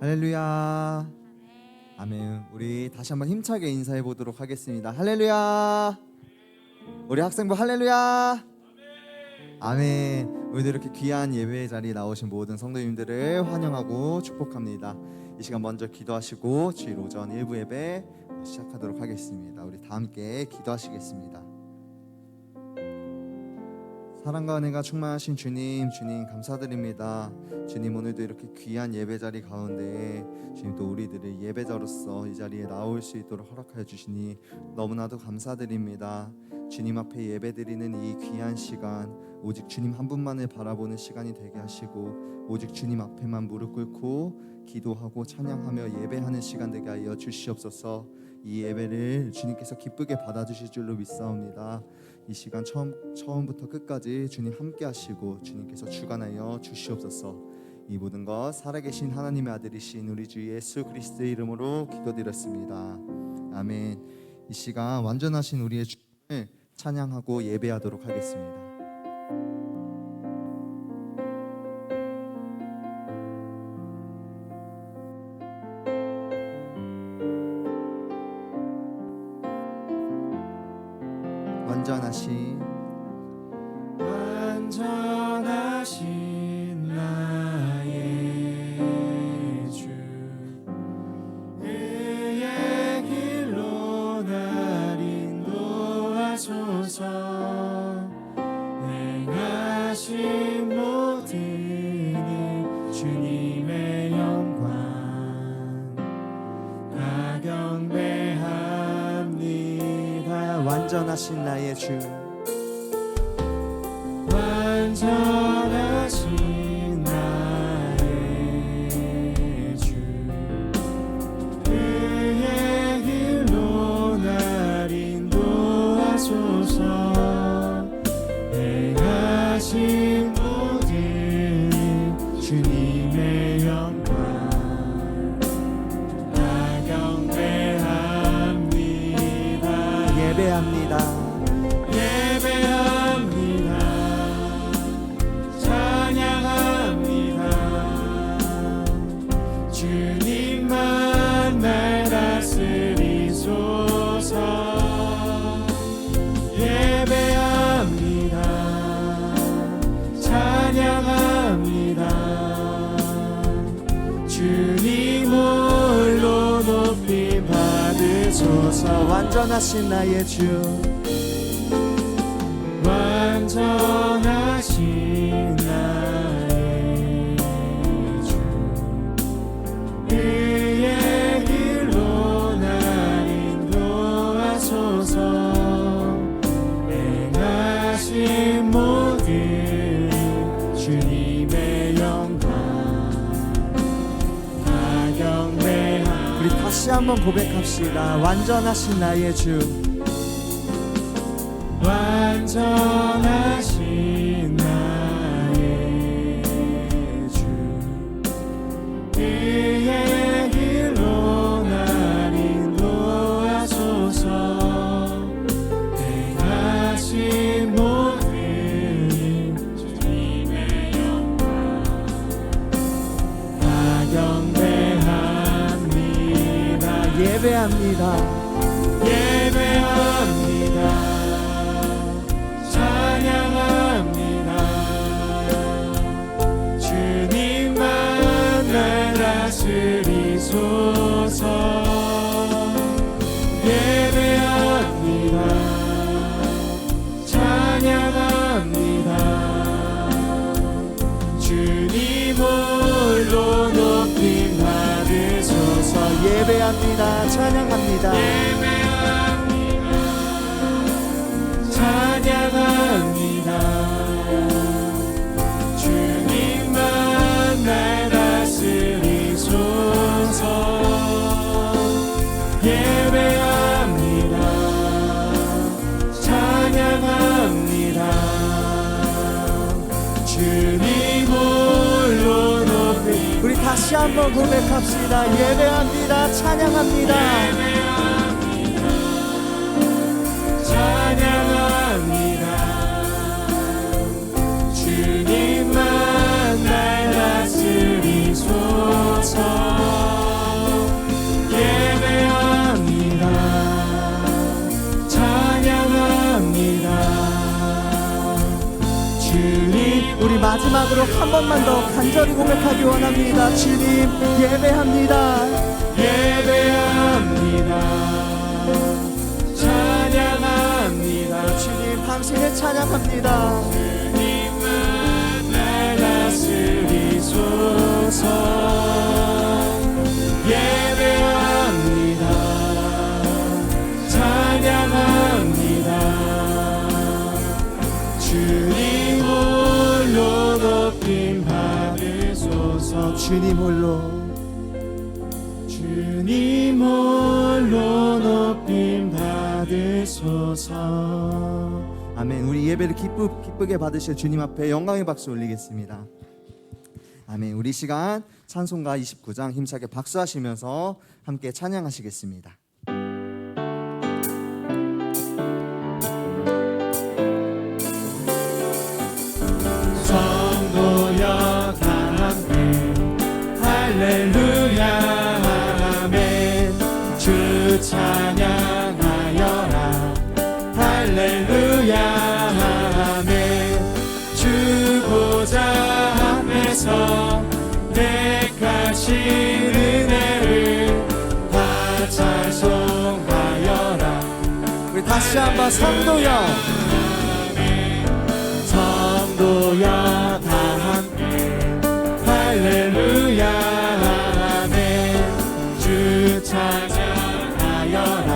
할렐루야. 아멘. 우리 다시 한번 힘차게 인사해 보도록 하겠습니다. 할렐루야. 우리 학생부 할렐루야. 아멘. 오늘도 이렇게 귀한 예배 자리에 나오신 모든 성도님들을 환영하고 축복합니다. 이 시간 먼저 기도하시고 주일 오전 1부 예배 시작하도록 하겠습니다. 우리 다 함께 기도하시겠습니다. 사랑과 은혜가 충만하신 주님, 주님 감사드립니다. 주님, 오늘도 이렇게 귀한 예배자리 가운데 주님 또 우리들을 예배자로서 이 자리에 나올 수 있도록 허락하여 주시니 너무나도 감사드립니다. 주님 앞에 예배드리는 이 귀한 시간, 오직 주님 한 분만을 바라보는 시간이 되게 하시고 오직 주님 앞에만 무릎 꿇고 기도하고 찬양하며 예배하는 시간 되게 하여 주시옵소서. 이 예배를 주님께서 기쁘게 받아주실 줄로 믿사옵니다. 이 시간 처음부터 끝까지 주님 함께 하시고 주님께서 주관하여 주시옵소서. 이 모든 것 살아계신 하나님의 아들이신 우리 주 예수 그리스도의 이름으로 기도드렸습니다. 아멘. 이 시간 완전하신 우리의 주님을 찬양하고 예배하도록 하겠습니다. 완전하신 나의 주, 그의 길로 날 인도하소서. 행하신 모든 일 주님의 영광 다 경배합니다. 완전하신 나의 주, 완전하신 나의 주, 그의 길로 날 인도하소서. 행하신 모든 일 주님의 영광 다 경배합니다. 예배합니다. 주님만 날 다스리소서. 예배합니다. 찬양합니다. 주님 홀로 높임 받으소서. 완전하신 나의 주, 완전하신 나의 주, 그의 길로 날 인도하소서. 행하신 모든 주님의 영광 다 경배합니다. 우리 다시 한번 고백합시다. 완전하신 나의 주, 완전하신 나의 주, 그의 길로 날 인도하소서. 행하신 모든 일 주님의 영광 다 경배합니다. 예배합니다. 예배합니다. 찬양합니다. 주님만 날 다스리소서. 예배합니다. 찬양합니다. 주님 홀로 높임 받으소서. 예배합니다. 찬양합니다. 찬양합니다. 주님만 날 다스리소서. 예배합니다. 찬양합니다. 주님 홀로 높이. 우리 다시 한번 고백합시다. 예배합니다. 찬양합니다. 찬양합니다. 주님만 날 다스리소서. 마지막으로 한 번만 더 간절히 고백하기 원합니다. 주님 예배합니다. 예배합니다. 찬양합니다. 주님 당신을 찬양합니다. 주님만 날 다스리소서. 예배합니다. 찬양합니다. 주님 홀로 높임 받으소서. 주님 홀로 주님 홀로 높임 받으소서. 아멘. 우리 예배를 기쁘게 받으실 주님 앞에 영광의 박수 올리겠습니다. 아멘. 우리 시간 찬송가 29장 힘차게 박수하시면서 함께 찬양하시겠습니다. 성도여 다 함께 할렐루야 아멘. 주 찬양하여라 할렐루야 아멘. 주 보좌 앞에서 택하신 은혜를 다 찬송하여라. 우리 다시 한번 성도여 성도여 다 함께 할렐루야 아멘. 주 찬양하여라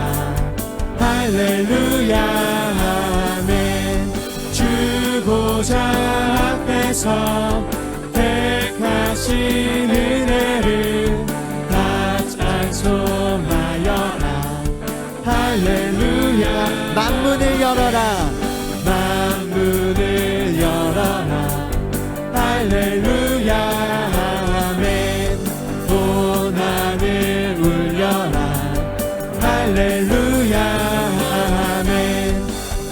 할렐루야 아멘. 주 보좌 앞에서 택하신 은혜를 다 찬송하여라 할렐루야. 만문을 열어라 만문을 열어라 할렐루야 아멘. 온 하늘 울려라 할렐루야 아멘.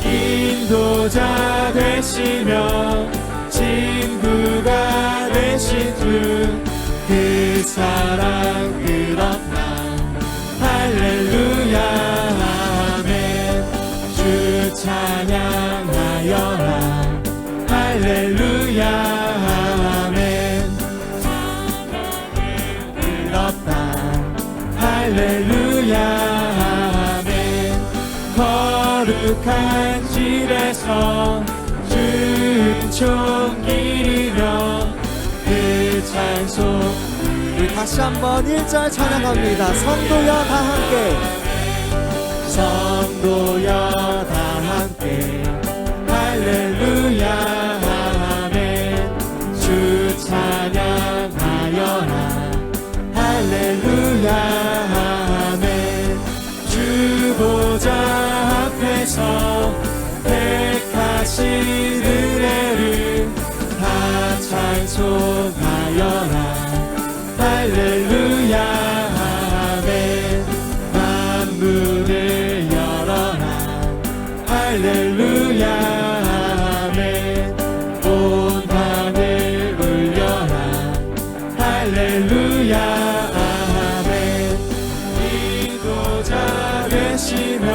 인도자 되시며 친구가 되신 주 그 사랑 끝없나 할렐루야 아멘. 주 찬양하여라 할렐루야 아멘. 끝없다 할렐루야 아멘. 거룩한 집에서 은총기리며 그 찬송. 우리 다시 한번 1절 찬양합니다. 성도여 다 함께 성도여 다 함께 할렐루야 아멘. 주 찬양하여라 할렐루야 아멘. 주 보좌 앞에서 택하신 은혜를 다 찬송하여라 할렐루야 아멘. 만문을 열어라 할렐루야 아멘. 온 하늘 울려라 할렐루야 아멘. 인도자 되시며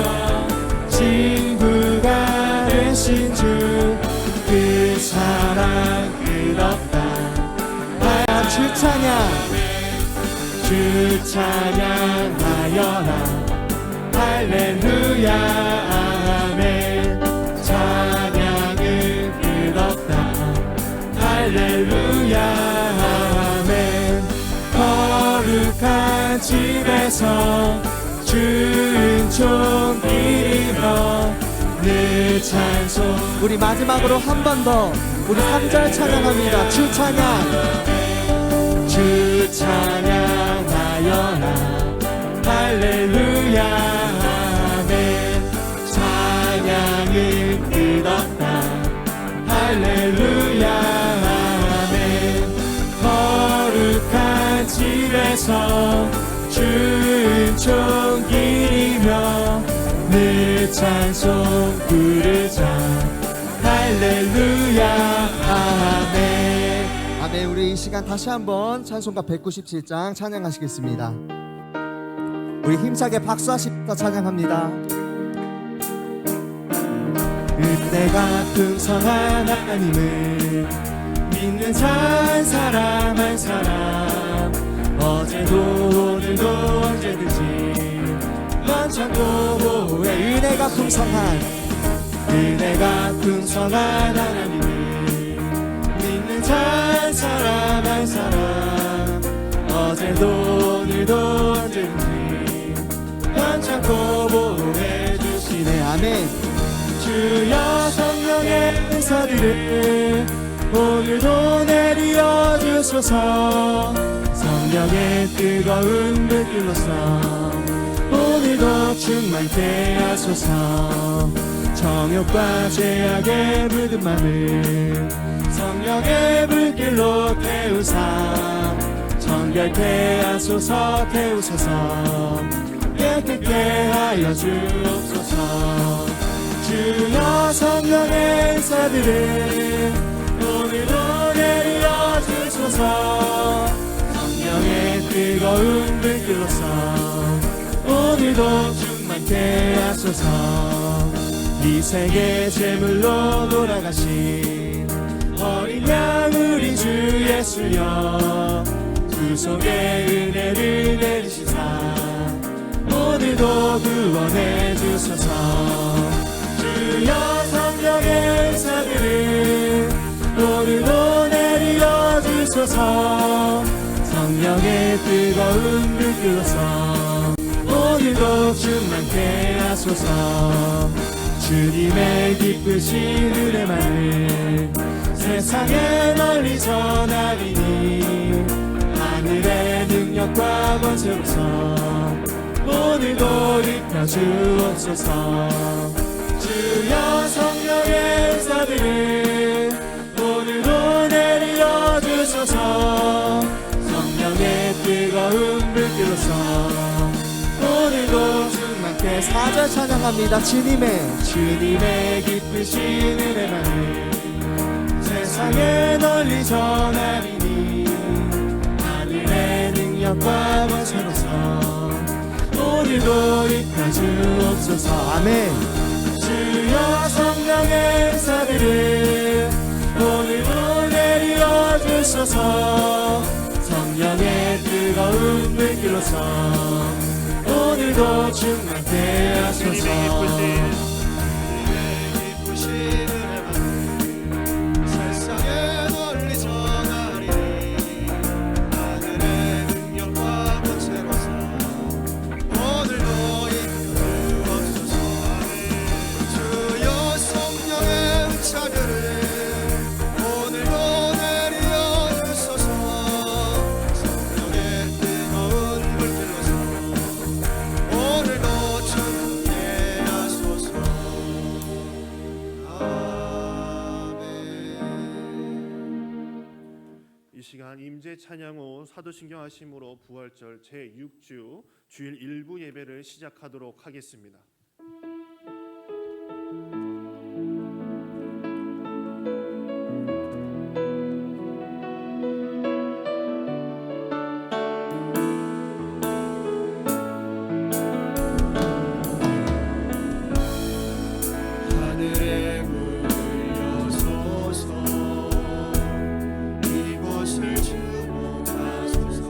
친구가 되신 주 그 사랑 끝없다 주 찬양 주 찬양하여라 할렐루야 아멘. 찬양은 끝없다 할렐루야 아멘. 거룩한 집에서 주 은총 기리며 늘 찬송. 우리 마지막으로 한 번 더 우리 3절 찬양합니다. 주 찬양 주 찬양하여라 할렐루야 아멘. 찬양은 끝없다 할렐루야 아멘. 거룩한 집에서 주 은총 기리며 늘 찬송 부르자 할렐루야 아멘. 아멘. 우리 이 시간 다시 한번 찬송가 197장 찬양하시겠습니다. 우리 힘차게 박수하시면서 찬양합니다. 은혜가 풍성한 하나님을 믿는 한 사람 한 사람 어제도 오늘도 언제든지 넌 참고 보호해. 은혜가 풍성한 하나님이 믿는 한 사람 한 사람 어제도 오늘도 언제든지 넌 참고 보호해 주시네. 아멘. 주여 성령의 은사들을 오늘도 내려 주소서. 성령의 뜨거운 불길로서 오늘도 충만케 하소서. 정욕과 죄악에 물든 맘을 성령의 불길로 태우사 정결케 하소서. 태우소서 깨끗게 하여 주옵소서. 주여 성령의 은사들을 오늘도 내려 주소서. 성령의 뜨거운 불길로서 오늘도 충만케 하소서. 이 세계 제물로 돌아가신 어린 양 우리 주 예수여 구속의 은혜를 내리시사 오늘도 구원해 주소서. 주여 성령의 은사들을 오늘도 내려 주소서. 성령의 뜨거운 불길로서 오늘도 충만케 하소서. 주님의 기쁘신 은혜만을 세상에 널리 전하리니 하늘의 능력과 권세로서 오늘도 입혀 주옵소서. 주여 성령의 은사들을 오늘도 내려 주소서. 성령의 뜨거운 불길로서 오늘도 충만케. 4절 찬양합니다. 주님의 기쁘신 은혜만을 세상에 널리 전하리니 하늘의 능력과 권세로서 오늘도 입혀 주옵소서. 아멘. 주여 성령의 은사들을 오늘도 내려 주소서. 성령의 뜨거운 불길로서 오늘도 충만케 하소서. 세상에 널리 전하리니 하늘의 능력과 권세로서 오늘도 입혀 주옵소서. 주여 성령의 은사들을 오늘도 내려 주소서. 성령의 뜨거운 불길로서 오늘도 충만케 하소서. 이 시간 임재 찬양 후 사도신경 하심으로 부활절 제6주 주일 일부 예배를 시작하도록 하겠습니다. 하늘에 물려소서. 이곳을 주목하소서.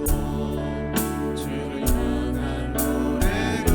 주를 향한 노래가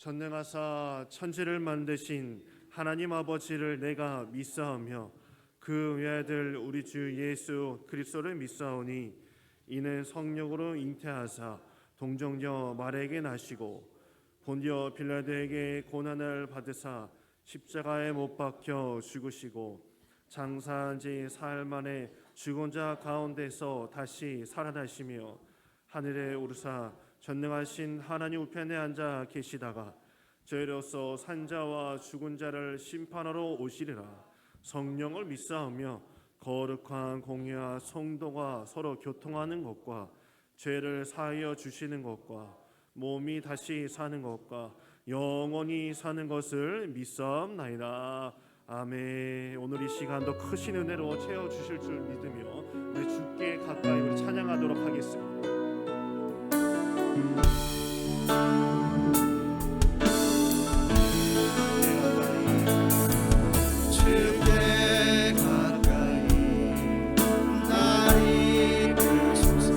전능하사 천지를 만드신 하나님 아버지를 내가 믿사오며 그 외아들 우리 주 예수 그리스도를 믿사오니 이는 성령으로 잉태하사 동정녀 마리아에게 나시고 본디오 빌라도에게 고난을 받으사 십자가에 못 박혀 죽으시고 장사한 지 사흘 만에 죽은 자 가운데서 다시 살아나시며 하늘에 오르사 전능하신 하나님 우편에 앉아 계시다가 저희로서 산자와 죽은 자를 심판하러 오시리라. 성령을 믿사오며 거룩한 공의와 성도가 서로 교통하는 것과 죄를 사하여 주시는 것과 몸이 다시 사는 것과 영원히 사는 것을 믿사옵나이다. 아멘. 오늘 이 시간도 크신 은혜로 채워주실 줄 믿으며 우리 주께 가까이 우리 찬양하도록 하겠습니다. 주께 가까이 날 이끄소서.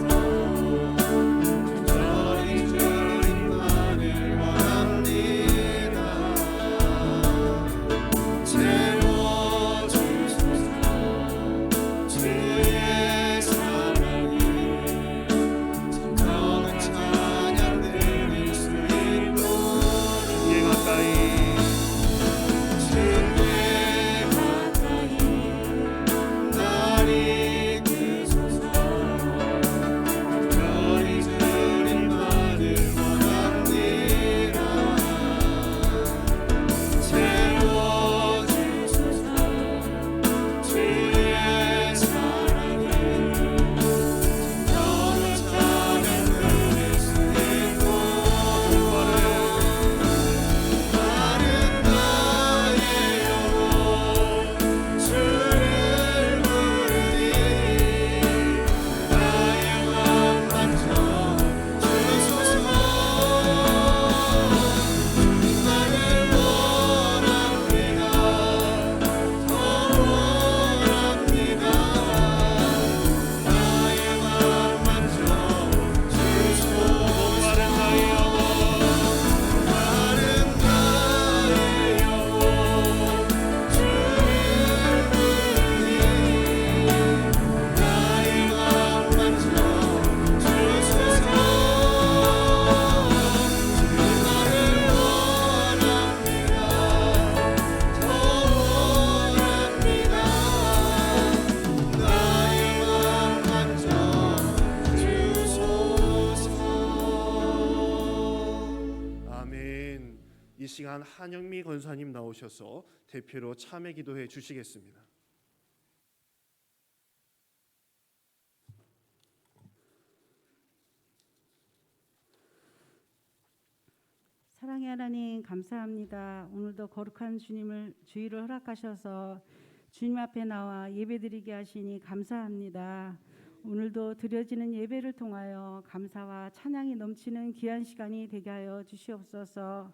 저리 주님만을 원합니다. 채워주소서. 주의 사랑이 진정한 찬양 드릴 수 있도록 주께 가까이 이 시간 한영미 권사님 나오셔서 대표로 참회 기도해 주시겠습니다. 사랑의 하나님 감사합니다. 오늘도 거룩한 주님을 주의를 허락하셔서 주님 앞에 나와 예배드리게 하시니 감사합니다. 오늘도 드려지는 예배를 통하여 감사와 찬양이 넘치는 귀한 시간이 되게 하여 주시옵소서.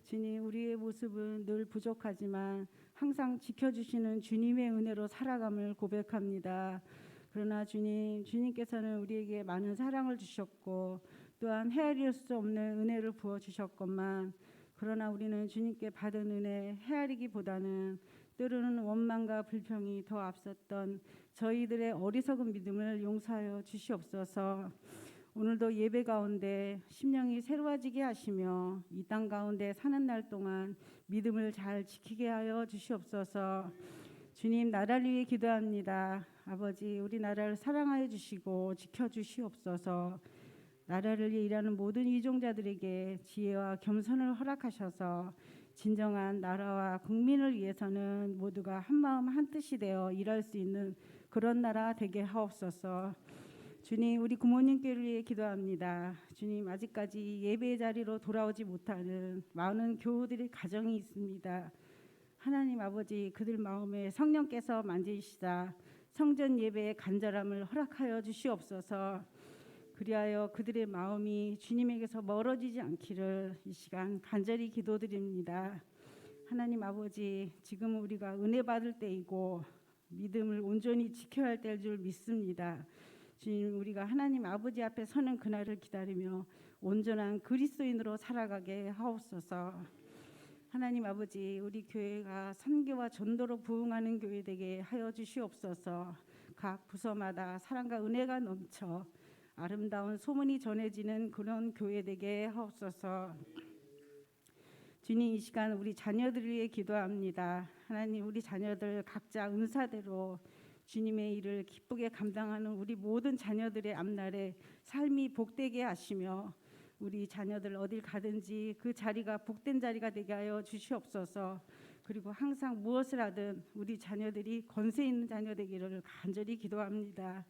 주님, 우리의 모습은 늘 부족하지만 항상 지켜주시는 주님의 은혜로 살아감을 고백합니다. 그러나 주님께서는 우리에게 많은 사랑을 주셨고 또한 헤아릴 수 없는 은혜를 부어주셨건만, 그러나 우리는 주님께 받은 은혜 헤아리기보다는 때로는 원망과 불평이 더 앞섰던 저희들의 어리석은 믿음을 용서하여 주시옵소서. 오늘도 예배 가운데 심령이 새로워지게 하시며 이 땅 가운데 사는 날 동안 믿음을 잘 지키게 하여 주시옵소서. 주님, 나라를 위해 기도합니다. 아버지, 우리 나라를 사랑하여 주시고 지켜주시옵소서. 나라를 위해 일하는 모든 이종자들에게 지혜와 겸손을 허락하셔서 진정한 나라와 국민을 위해서는 모두가 한마음 한뜻이 되어 일할 수 있는 그런 나라 되게 하옵소서. 주님, 우리 부모님께를 위해 기도합니다. 주님, 아직까지 예배의 자리로 돌아오지 못하는 많은 교우들의 가정이 있습니다. 하나님 아버지, 그들 마음에 성령께서 만지시다 성전 예배의 간절함을 허락하여 주시옵소서. 그리하여 그들의 마음이 주님에게서 멀어지지 않기를 이 시간 간절히 기도드립니다. 하나님 아버지, 지금 우리가 은혜 받을 때이고 믿음을 온전히 지켜야 할 때일 줄 믿습니다. 주님, 우리가 하나님 아버지 앞에 서는 그날을 기다리며 온전한 그리스도인으로 살아가게 하옵소서. 하나님 아버지, 우리 교회가 선교와 전도로 부흥하는 교회 되게 하여 주시옵소서. 각 부서마다 사랑과 은혜가 넘쳐 아름다운 소문이 전해지는 그런 교회 되게 하옵소서. 주님, 이 시간 우리 자녀들을 위해 기도합니다. 하나님, 우리 자녀들 각자 은사대로 주님의 일을 기쁘게 감당하는 우리 모든 자녀들의 앞날에 삶이 복되게 하시며 우리 자녀들 어딜 가든지 그 자리가 복된 자리가 되게 하여 주시옵소서. 그리고 항상 무엇을 하든 우리 자녀들이 권세 있는 자녀 되기를 간절히 기도합니다.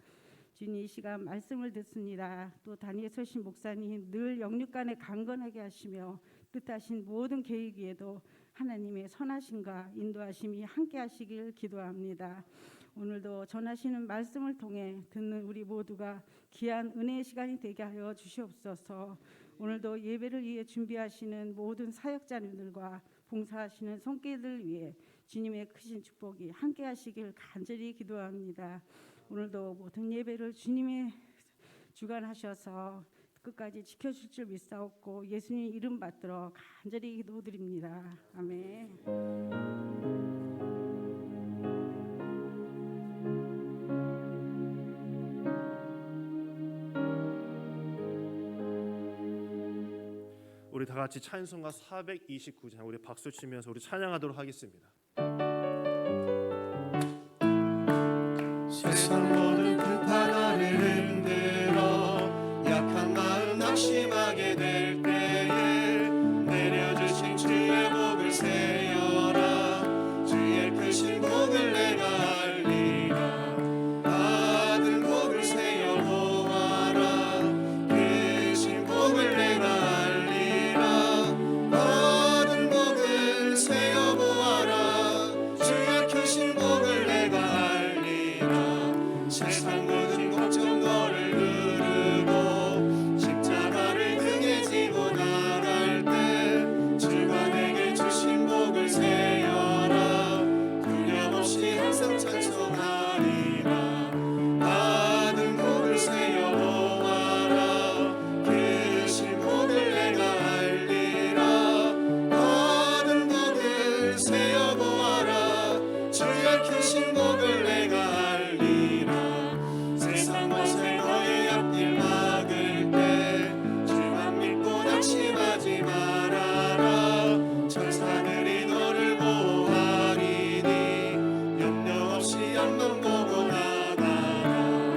주님, 이 시간 말씀을 듣습니다. 또 단위에 서신 목사님 늘 영육간에 강건하게 하시며 뜻하신 모든 계획 위에도 하나님의 선하심과 인도하심이 함께 하시길 기도합니다. 오늘도 전하시는 말씀을 통해 듣는 우리 모두가 귀한 은혜의 시간이 되게 하여 주시옵소서. 오늘도 예배를 위해 준비하시는 모든 사역자님들과 봉사하시는 손길들 위해 주님의 크신 축복이 함께 하시길 간절히 기도합니다. 오늘도 모든 예배를 주님의 주관하셔서 끝까지 지켜줄 줄 믿사옵고 예수님 이름 받들어 간절히 기도드립니다. 아멘. 우리 다 같이 찬송가 429장 우리 박수 치면서 우리 찬양하도록 하겠습니다. 세상 모든 불판을 흔들어 약한 마음 낙심하게 될 때에 내려주신 주의 복을 세어라. 주의 크신 복을 내가 알리라. 받은 복을 세어 보아라. 크신 복을 내가 알리라. 받은 복을 세어 보아라. 주의 크신 복을 내가 알리라. 세상 모든 걱정 너를 누르고 십자가를 등에 지고 나갈 때 주가 내게 주신 복을 세어라. 두려움없이 항상 찬송하리라. 받은 복을 세어 보아라. 크신 복을 내가 알리라. 받은 복을 세어 보아라. 주의 크신 복을 내가 알리라. 세상 것에 너의 앞길 막을 때 주만 믿고 낙심하지 말아라. 천사들이 너를 보호하리니 염려 없이 앞만 보고 나가라.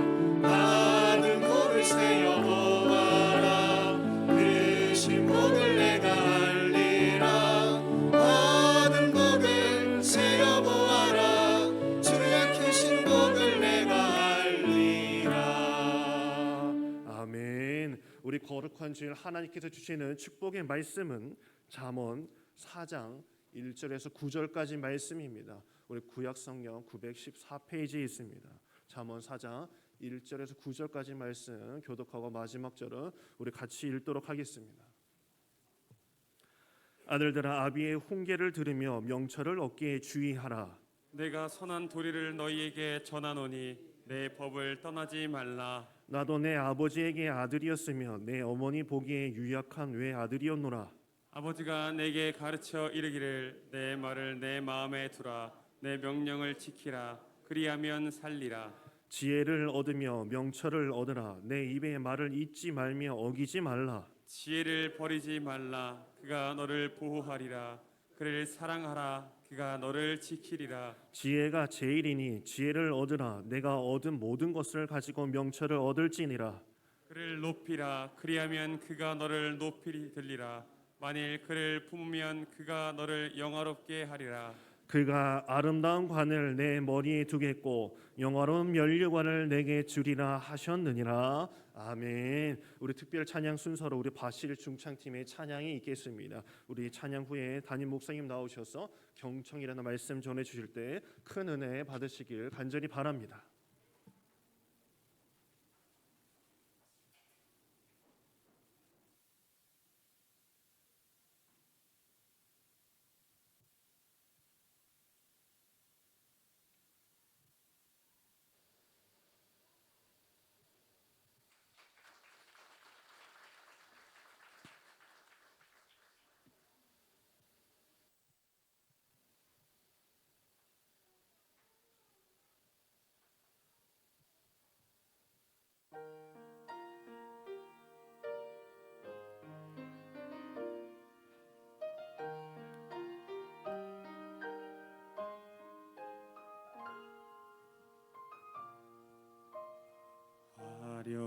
받은 복을 세어 보아라. 크신 복을 내가 알리라. 받은 복을 세어 보아라. 주의 크신 복을 내가 알리라. 아멘. 우리 거룩한 주일 하나님께서 주시는 축복의 말씀은 잠언 4장 1절에서 9절까지 말씀입니다. 우리 구약 성경 914페이지에 있습니다. 잠언 4장 1절에서 9절까지 말씀 교독하고 마지막 절은 우리 같이 읽도록 하겠습니다. 아들들아 아비의 훈계를 들으며 명철을 얻기에 주의하라. 내가 선한 도리를 너희에게 전하노니 내 법을 떠나지 말라. 나도 내 아버지에게 아들이었으며 내 어머니 보기에 유약한 외아들이었노라. 아버지가 내게 가르쳐 이르기를 내 말을 내 마음에 두라. 내 명령을 지키라. 그리하면 살리라. 지혜를 얻으며 명철을 얻으라. 내 입의 말을 잊지 말며 어기지 말라. 지혜를 버리지 말라. 그가 너를 보호하리라. 그를 사랑하라. 그가 너를 지키리라. 지혜가 제일이니 지혜를 얻으라. 내가 얻은 모든 것을 가지고 명철을 얻을지니라. 그를 높이라. 그리하면 그가 너를 높이 들리라. 만일 그를 품으면 그가 너를 영화롭게 하리라. 그가 아름다운 관을 내 머리에 두겠고 영화로운 면류관을 내게 주리라 하셨느니라. 아멘. 우리 특별 찬양 순서로 우리 바실 중창팀의 찬양이 있겠습니다. 우리 찬양 후에 담임 목사님 나오셔서 경청이라는 말씀 전해 주실 때 큰 은혜 받으시길 간절히 바랍니다.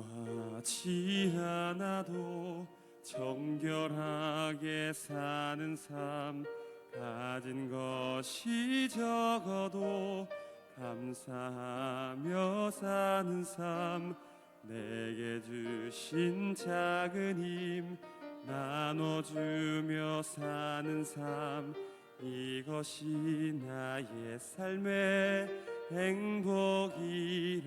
화려하지 않아도 정결하게 사는 삶, 가진 것이 적어도 감사하며 사는 삶, 내게 주신 작은 힘 나눠주며 사는 삶, 이것이 나의 삶의 행복이라오.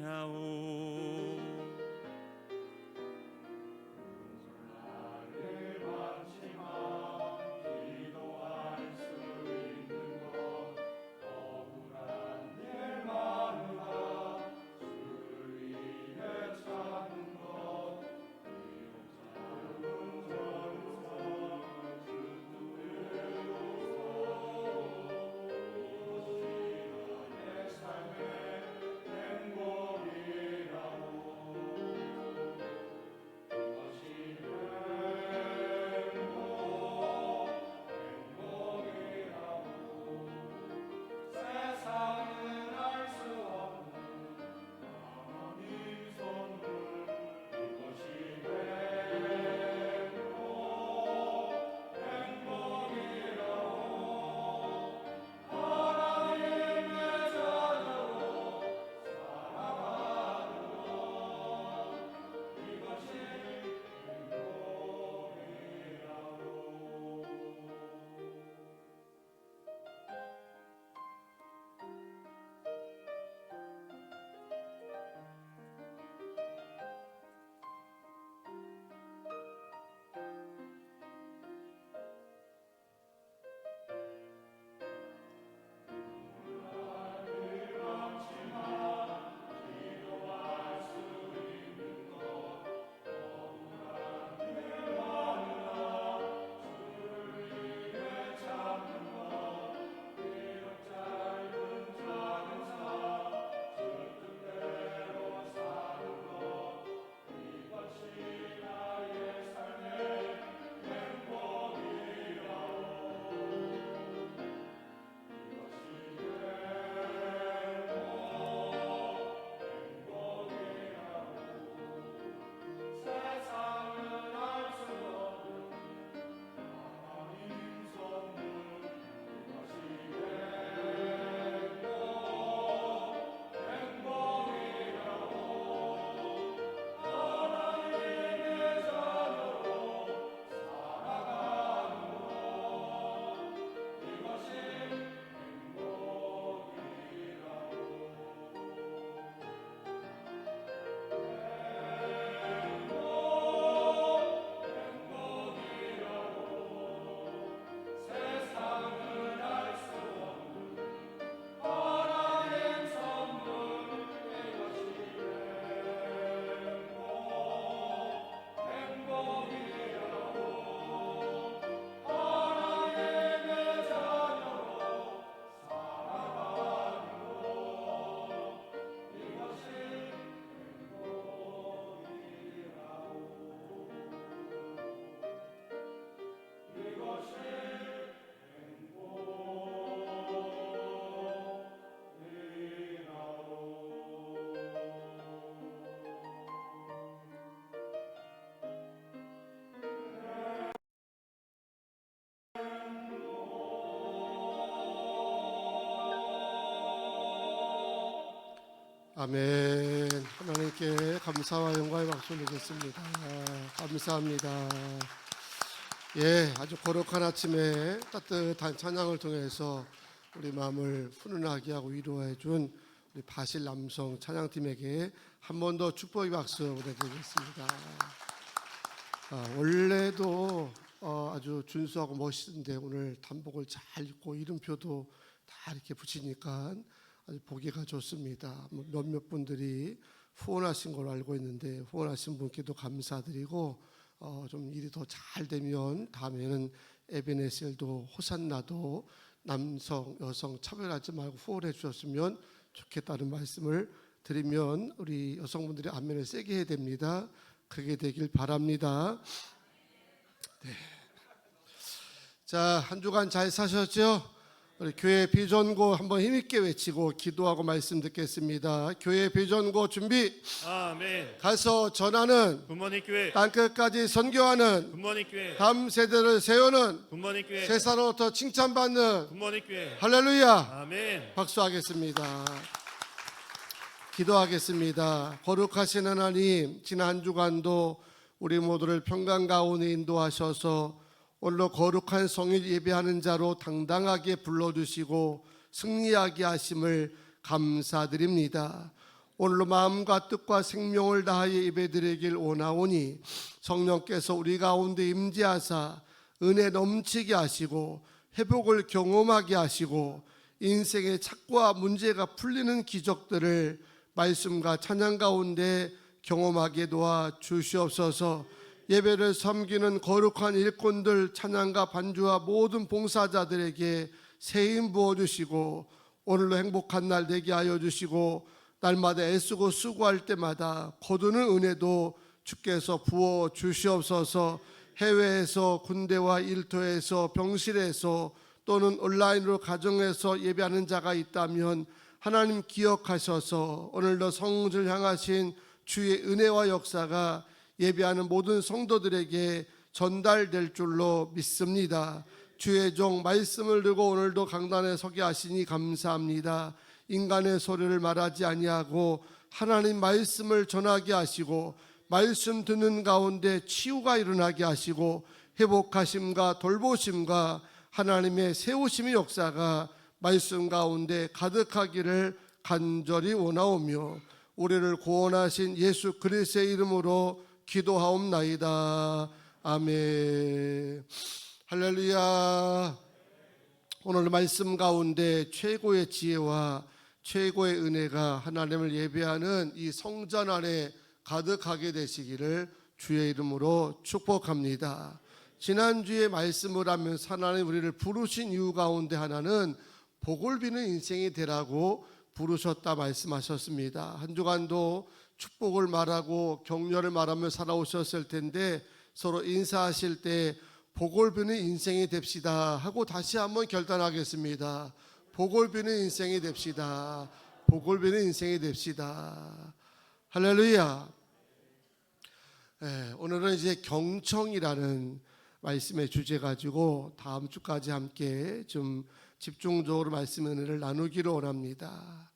아멘. 하나님께 감사와 영광의 박수 올리겠습니다. 감사합니다. 예, 아주 거룩한 아침에 따뜻한 찬양을 통해서 우리 마음을 훈훈하게 하고 위로해 준 우리 바실 남성 찬양팀에게 한 번 더 축복의 박수 보내드리겠습니다. 원래도 아주 준수하고 멋있는데 오늘 단복을 잘 입고 이름표도 다 이렇게 붙이니까 아주 보기가 좋습니다. 몇몇 분들이 후원하신 걸로 알고 있는데 후원하신 분께도 감사드리고 좀 일이 더 잘 되면 다음에는 에베네셀도 호산나도 남성 여성 차별하지 말고 후원해 주셨으면 좋겠다는 말씀을 드리면 우리 여성분들이 아멘을 세게 해야 됩니다. 그게 되길 바랍니다. 네. 자, 한 주간 잘 사셨죠? 우리 교회 비전고 한번 힘있게 외치고 기도하고 말씀 듣겠습니다. 교회 비전고 준비. 아멘. 가서 전하는 굿모닝 교회. 땅끝까지 선교하는 굿모닝 교회. 다음 세대를 세우는 굿모닝 교회. 세상으로부터 칭찬받는 굿모닝 교회. 할렐루야. 아멘. 박수하겠습니다. 기도하겠습니다. 거룩하신 하나님, 지난 한 주간도 우리 모두를 평강 가운데 인도하셔서 오늘로 거룩한 성일 예배하는 자로 당당하게 불러주시고 승리하게 하심을 감사드립니다. 오늘로 마음과 뜻과 생명을 다하여 예배드리길 원하오니 성령께서 우리 가운데 임재하사 은혜 넘치게 하시고 회복을 경험하게 하시고 인생의 착과 문제가 풀리는 기적들을 말씀과 찬양 가운데 경험하게 도와 주시옵소서. 예배를 섬기는 거룩한 일꾼들, 찬양과 반주와 모든 봉사자들에게 새 힘 부어주시고 오늘로 행복한 날 되게 하여 주시고 날마다 애쓰고 수고할 때마다 거두는 은혜도 주께서 부어 주시옵소서. 해외에서, 군대와 일터에서, 병실에서 또는 온라인으로 가정에서 예배하는 자가 있다면 하나님 기억하셔서 오늘도 성을 향하신 주의 은혜와 역사가 예배하는 모든 성도들에게 전달될 줄로 믿습니다. 주의 종 말씀을 들고 오늘도 강단에 서게 하시니 감사합니다. 인간의 소리를 말하지 아니하고 하나님 말씀을 전하게 하시고 말씀 듣는 가운데 치유가 일어나게 하시고 회복하심과 돌보심과 하나님의 세우심의 역사가 말씀 가운데 가득하기를 간절히 원하오며 우리를 구원하신 예수 그리스도의 이름으로 기도하옵나이다. 아멘. 할렐루야. 오늘 말씀 가운데 최고의 지혜와 최고의 은혜가 하나님을 예배하는 이 성전 안에 가득하게 되시기를 주의 이름으로 축복합니다. 지난주에 말씀을 하면서 하나님 우리를 부르신 이유 가운데 하나는 복을 비는 인생이 되라고 부르셨다 말씀하셨습니다. 한 주간도 축복을 말하고 격려를 말하며 살아오셨을 텐데 서로 인사하실 때 복을 비는 인생이 됩시다 하고 다시 한번 결단하겠습니다. 복을 비는 인생이 됩시다. 복을 비는 인생이 됩시다. 할렐루야. 오늘은 이제 경청이라는 말씀의 주제 가지고 다음 주까지 함께 좀 집중적으로 말씀 은혜를 나누기를 원합니다.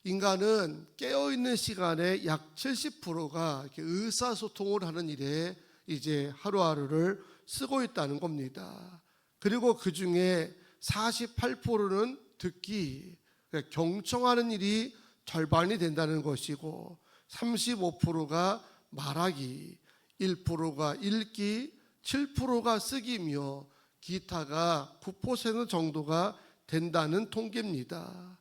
인간은 깨어있는 시간의 약 70%가 의사소통을 하는 일에 이제 하루하루를 쓰고 있다는 겁니다. 그리고 그 중에 48%는 듣기, 그러니까 경청하는 일이 절반이 된다는 것이고 35%가 말하기, 1%가 읽기, 7%가 쓰기며 기타가 9% 정도가 된다는 통계입니다.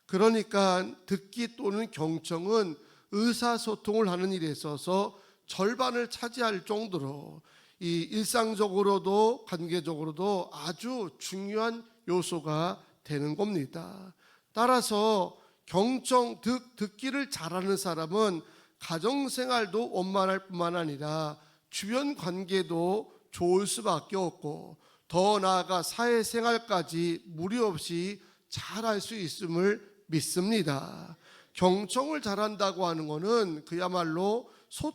그러니까 듣기 또는 경청은 의사소통을 하는 일에 있어서 절반을 차지할 정도로 이 일상적으로도 관계적으로도 아주 중요한 요소가 되는 겁니다. 따라서 경청, 듣기를 잘하는 사람은 가정생활도 원만할 뿐만 아니라 주변 관계도 좋을 수밖에 없고 더 나아가 사회생활까지 무리 없이 잘할 수 있음을 믿습니다. 경청을 잘한다고 하는 것은 그야말로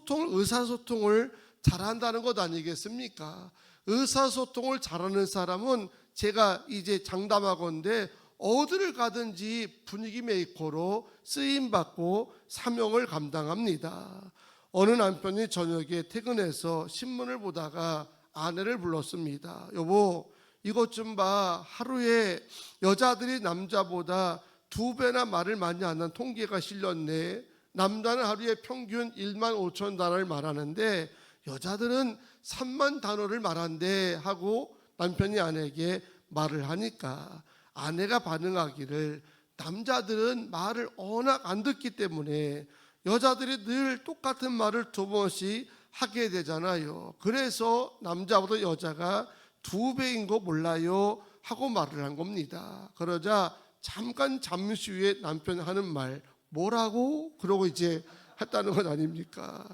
의사소통을 잘한다는 것 아니겠습니까? 의사소통을 잘하는 사람은 제가 이제 장담하건대 어디를 가든지 분위기 메이커로 쓰임받고 사명을 감당합니다. 어느 남편이 저녁에 퇴근해서 신문을 보다가 아내를 불렀습니다. 여보, 이것 좀 봐. 하루에 여자들이 남자보다 2배나 말을 많이 하는 통계가 실렸네. 남자는 하루에 평균 1만 5천 단어를 말하는데 여자들은 3만 단어를 말한대 하고 남편이 아내에게 말을 하니까 아내가 반응하기를 남자들은 말을 워낙 안 듣기 때문에 여자들이 늘 똑같은 말을 2번씩 하게 되잖아요. 그래서 남자보다 여자가 2배인 거 몰라요 하고 말을 한 겁니다. 그러자 잠시 후에 남편이 하는 말 뭐라고? 그러고 이제 했다는 것 아닙니까?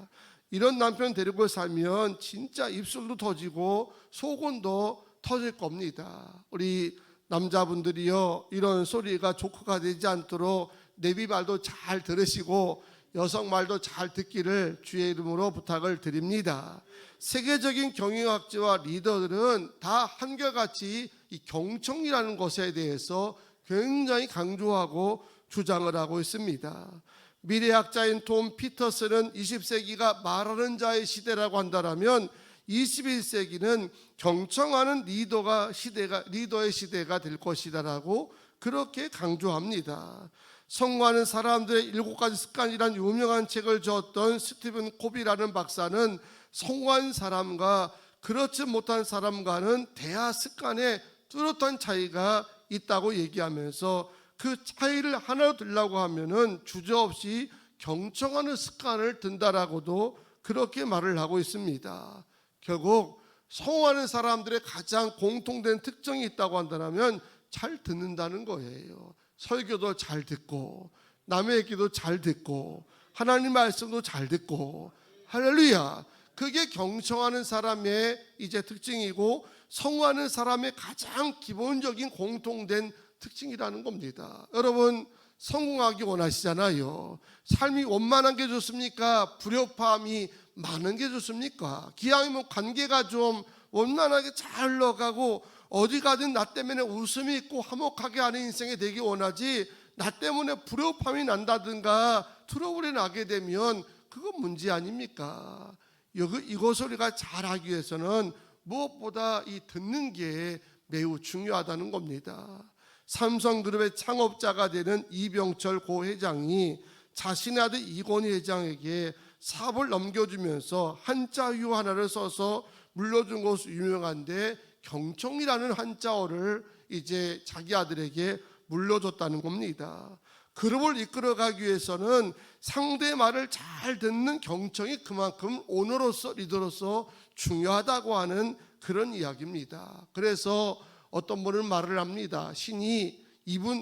이런 남편 데리고 살면 진짜 입술도 터지고 속은도 터질 겁니다. 우리 남자분들이요, 이런 소리가 조커가 되지 않도록 내비 말도 잘 들으시고 여성 말도 잘 듣기를 주의 이름으로 부탁을 드립니다. 세계적인 경영학자와 리더들은 다 한결같이 이 경청이라는 것에 대해서 굉장히 강조하고 주장을 하고 있습니다. 미래학자인 톰 피터슨은 20세기가 말하는 자의 시대라고 한다면 21세기는 경청하는 리더의 시대가 될 것이다라고 그렇게 강조합니다. 성공하는 사람들의 7가지 습관이란 유명한 책을 지었던 스티븐 코비라는 박사는 성공한 사람과 그렇지 못한 사람과는 대화 습관에 뚜렷한 차이가 있다고 얘기하면서 그 차이를 하나로 들려고 하면은 주저없이 경청하는 습관을 든다라고도 그렇게 말을 하고 있습니다. 결국 성공하는 사람들의 가장 공통된 특징이 있다고 한다면 잘 듣는다는 거예요. 설교도 잘 듣고 남의 얘기도 잘 듣고 하나님 말씀도 잘 듣고 할렐루야. 그게 경청하는 사람의 이제 특징이고 성공하는 사람의 가장 기본적인 공통된 특징이라는 겁니다. 여러분 성공하기 원하시잖아요. 삶이 원만한 게 좋습니까? 불협화음이 많은 게 좋습니까? 기왕이면 관계가 좀 원만하게 잘 흘러가고 어디 가든 나 때문에 웃음이 있고 화목하게 하는 인생이 되기 원하지, 나 때문에 불협화음이 난다든가 트러블이 나게 되면 그건 문제 아닙니까? 이것을 우리가 잘하기 위해서는 무엇보다 이 듣는 게 매우 중요하다는 겁니다. 삼성그룹의 창업자가 되는 이병철 고 회장이 자신의 아들 이건희 회장에게 사업을 넘겨주면서 한자유 하나를 써서 물려준 것으로 유명한데 경청이라는 한자어를 이제 자기 아들에게 물려줬다는 겁니다. 그룹을 이끌어가기 위해서는 상대의 말을 잘 듣는 경청이 그만큼 오너로서 리더로서 중요하다고 하는 그런 이야기입니다. 그래서 어떤 분은 말을 합니다. 신이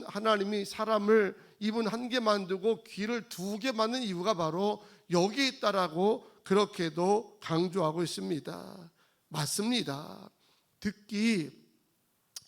하나님이 사람을 입은 한 개 만들고 귀를 2개 만든 이유가 바로 여기에 있다라고 그렇게도 강조하고 있습니다. 맞습니다. 듣기,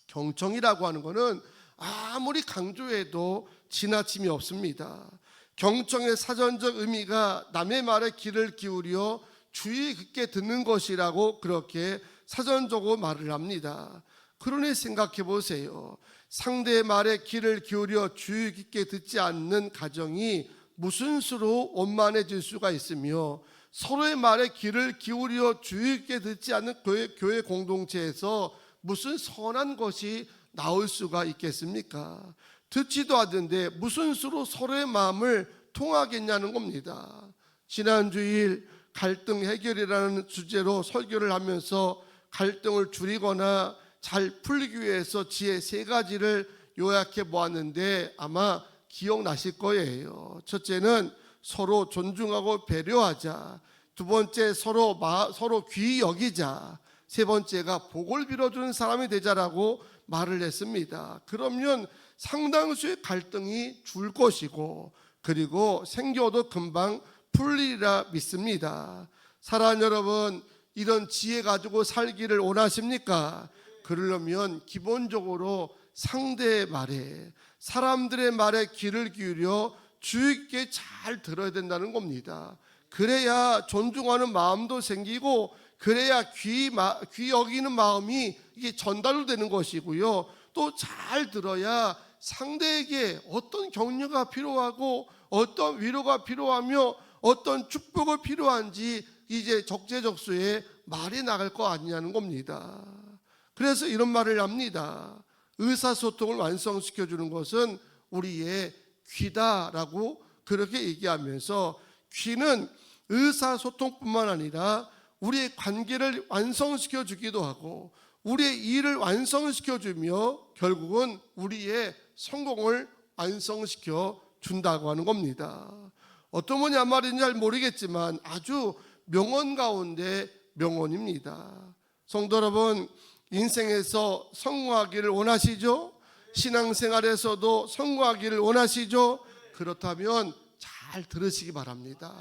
경청이라고 하는 것은 아무리 강조해도 지나침이 없습니다. 경청의 사전적 의미가 남의 말에 귀를 기울여 주의 깊게 듣는 것이라고 그렇게 사전적으로 말을 합니다. 그러니 생각해 보세요. 상대의 말에 귀를 기울여 주의 깊게 듣지 않는 가정이 무슨 수로 원만해질 수가 있으며, 서로의 말에 귀를 기울여 주의 깊게 듣지 않는 교회 공동체에서 무슨 선한 것이 나올 수가 있겠습니까? 듣지도 않는데 무슨 수로 서로의 마음을 통하겠냐는 겁니다. 지난 주일 갈등 해결이라는 주제로 설교를 하면서 갈등을 줄이거나 잘 풀기 위해서 지혜 3가지를 요약해 보았는데 아마 기억나실 거예요. 첫째는 서로 존중하고 배려하자. 2번째 서로 귀히 여기자. 3번째가 복을 빌어주는 사람이 되자라고 말을 했습니다. 그러면 상당수의 갈등이 줄 것이고, 그리고 생겨도 금방 풀리리라 믿습니다. 사랑하는 여러분, 이런 지혜 가지고 살기를 원하십니까? 그러려면 기본적으로 상대의 말에, 사람들의 말에 귀를 기울여 주의 깊게 잘 들어야 된다는 겁니다. 그래야 존중하는 마음도 생기고, 그래야 귀 여기는 마음이 이게 전달로 되는 것이고요. 또 잘 들어야 상대에게 어떤 격려가 필요하고 어떤 위로가 필요하며 어떤 축복이 필요한지 이제 적재적소에 말이 나갈 거 아니냐는 겁니다. 그래서 이런 말을 합니다. 의사소통을 완성시켜 주는 것은 우리의 귀다라고 그렇게 얘기하면서, 귀는 의사소통뿐만 아니라 우리의 관계를 완성시켜 주기도 하고 우리의 일을 완성시켜 주며 결국은 우리의 성공을 완성시켜 준다고 하는 겁니다. 어떤 분이 한 말인지 잘 모르겠지만 아주 명언 가운데 명언입니다. 성도 여러분, 인생에서 성공하기를 원하시죠? 신앙생활에서도 성공하기를 원하시죠? 그렇다면 잘 들으시기 바랍니다.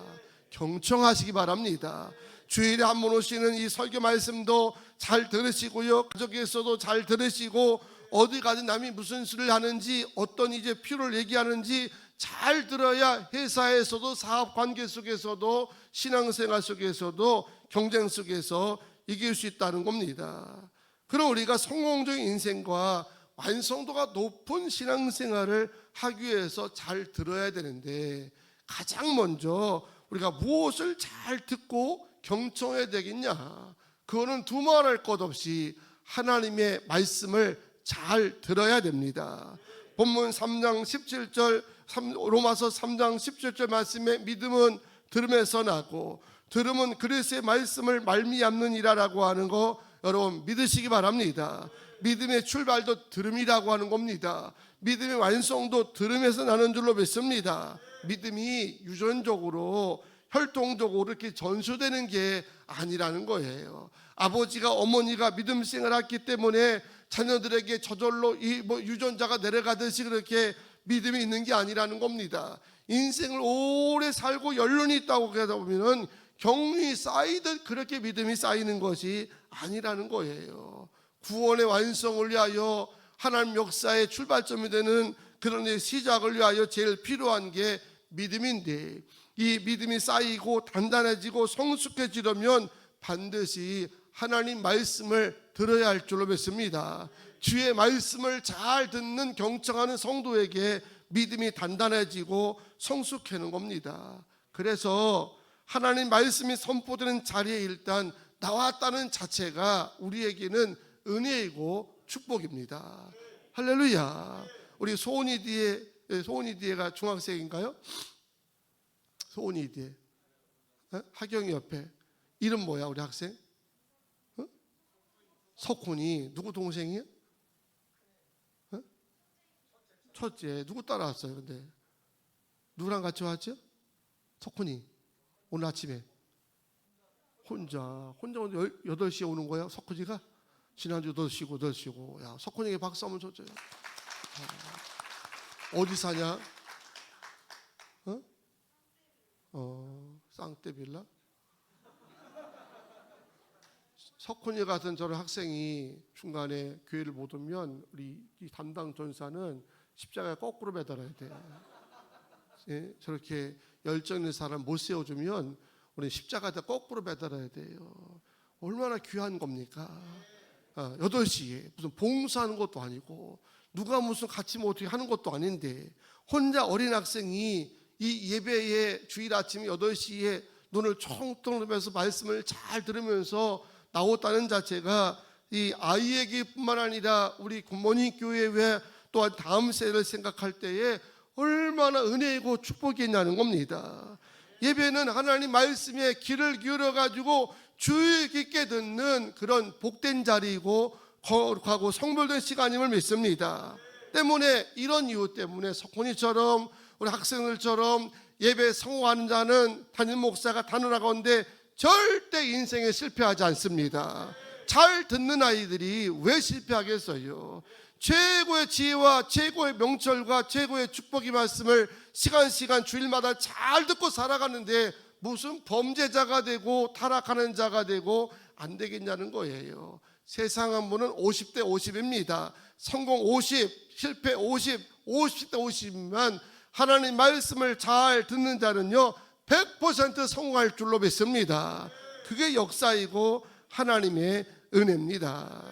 경청하시기 바랍니다. 주일에 한 번 오시는 이 설교 말씀도 잘 들으시고요, 가족에서도 잘 들으시고 어디 가든 남이 무슨 수를 하는지 어떤 이제 필요를 얘기하는지 잘 들어야 회사에서도 사업 관계 속에서도 신앙생활 속에서도 경쟁 속에서 이길 수 있다는 겁니다. 그럼 우리가 성공적인 인생과 완성도가 높은 신앙생활을 하기 위해서 잘 들어야 되는데 가장 먼저 우리가 무엇을 잘 듣고 경청해야 되겠냐? 그거는 두말할 것 없이 하나님의 말씀을 잘 들어야 됩니다. 본문 3장 17절 로마서 3장 17절 말씀에 믿음은 들음에서 나고 들음은 그리스도의 말씀을 말미암느니라라고 하는 거 여러분 믿으시기 바랍니다. 믿음의 출발도 들음이라고 하는 겁니다. 믿음의 완성도 들음에서 나는 줄로 믿습니다. 믿음이 유전적으로 혈통적으로 이렇게 전수되는 게 아니라는 거예요. 아버지가 어머니가 믿음 생활했기 때문에 자녀들에게 저절로 이 유전자가 내려가듯이 그렇게 믿음이 있는 게 아니라는 겁니다. 인생을 오래 살고 연륜이 있다고 하다 보면은 경륜이 쌓이듯 그렇게 믿음이 쌓이는 것이 아니라는 거예요. 구원의 완성을 위하여 하나님 역사의 출발점이 되는 그런 시작을 위하여 제일 필요한 게 믿음인데 이 믿음이 쌓이고 단단해지고 성숙해지려면 반드시 하나님 말씀을 들어야 할 줄로 믿습니다. 주의 말씀을 잘 듣는 경청하는 성도에게 믿음이 단단해지고 성숙해지는 겁니다. 그래서 하나님 말씀이 선포되는 자리에 일단 나왔다는 자체가 우리에게는 은혜이고 축복입니다. 할렐루야. 우리 소은이 뒤에가 중학생인가요? 소은이 뒤에 하경이 옆에 이름 뭐야 우리 학생? 석훈이 누구 동생이야? 첫째. 누구 따라왔어요? 근데 누구랑 같이 왔죠? 석훈이 오늘 아침에 혼자 8시에 오는 거야? 석훈이가? 지난주 8시고 야 석훈이에게 박수 한번 쳐줘요. 어디 사냐? 쌍떼빌라? 석훈이 같은 저런 학생이 중간에 교회를 못 오면 우리 이 담당 전사는 십자가에 거꾸로 매달아야 돼. 예? 저렇게 열정 있는 사람 못 세워주면 우리 십자가에다 거꾸로 매달아야 돼요. 얼마나 귀한 겁니까? 8시에 무슨 봉사하는 것도 아니고 누가 무슨 같이 뭐 어떻게 하는 것도 아닌데 혼자 어린 학생이 이 예배에 주일 아침 8시에 눈을 총총 뜨면서 말씀을 잘 들으면서 나왔다는 자체가 이 아이에게 뿐만 아니라 우리 굿모닝 교회 또한 다음 세대를 생각할 때에 얼마나 은혜이고 축복이냐는 겁니다. 예배는 하나님 말씀에 귀를 기울여 가지고 주의 깊게 듣는 그런 복된 자리이고 거룩하고 성별된 시간임을 믿습니다. 때문에 이런 이유 때문에 석훈이처럼 우리 학생들처럼 예배 성공하는 자는 담임 목사가 단언하건대 절대 인생에 실패하지 않습니다. 잘 듣는 아이들이 왜 실패하겠어요? 최고의 지혜와 최고의 명철과 최고의 축복의 말씀을 시간 주일마다 잘 듣고 살아가는데 무슨 범죄자가 되고 타락하는 자가 되고 안 되겠냐는 거예요. 세상 한 분은 50대 50입니다. 성공 50, 실패 50, 50대 50이면 하나님 말씀을 잘 듣는 자는요 100% 성공할 줄로 믿습니다. 그게 역사이고 하나님의 은혜입니다.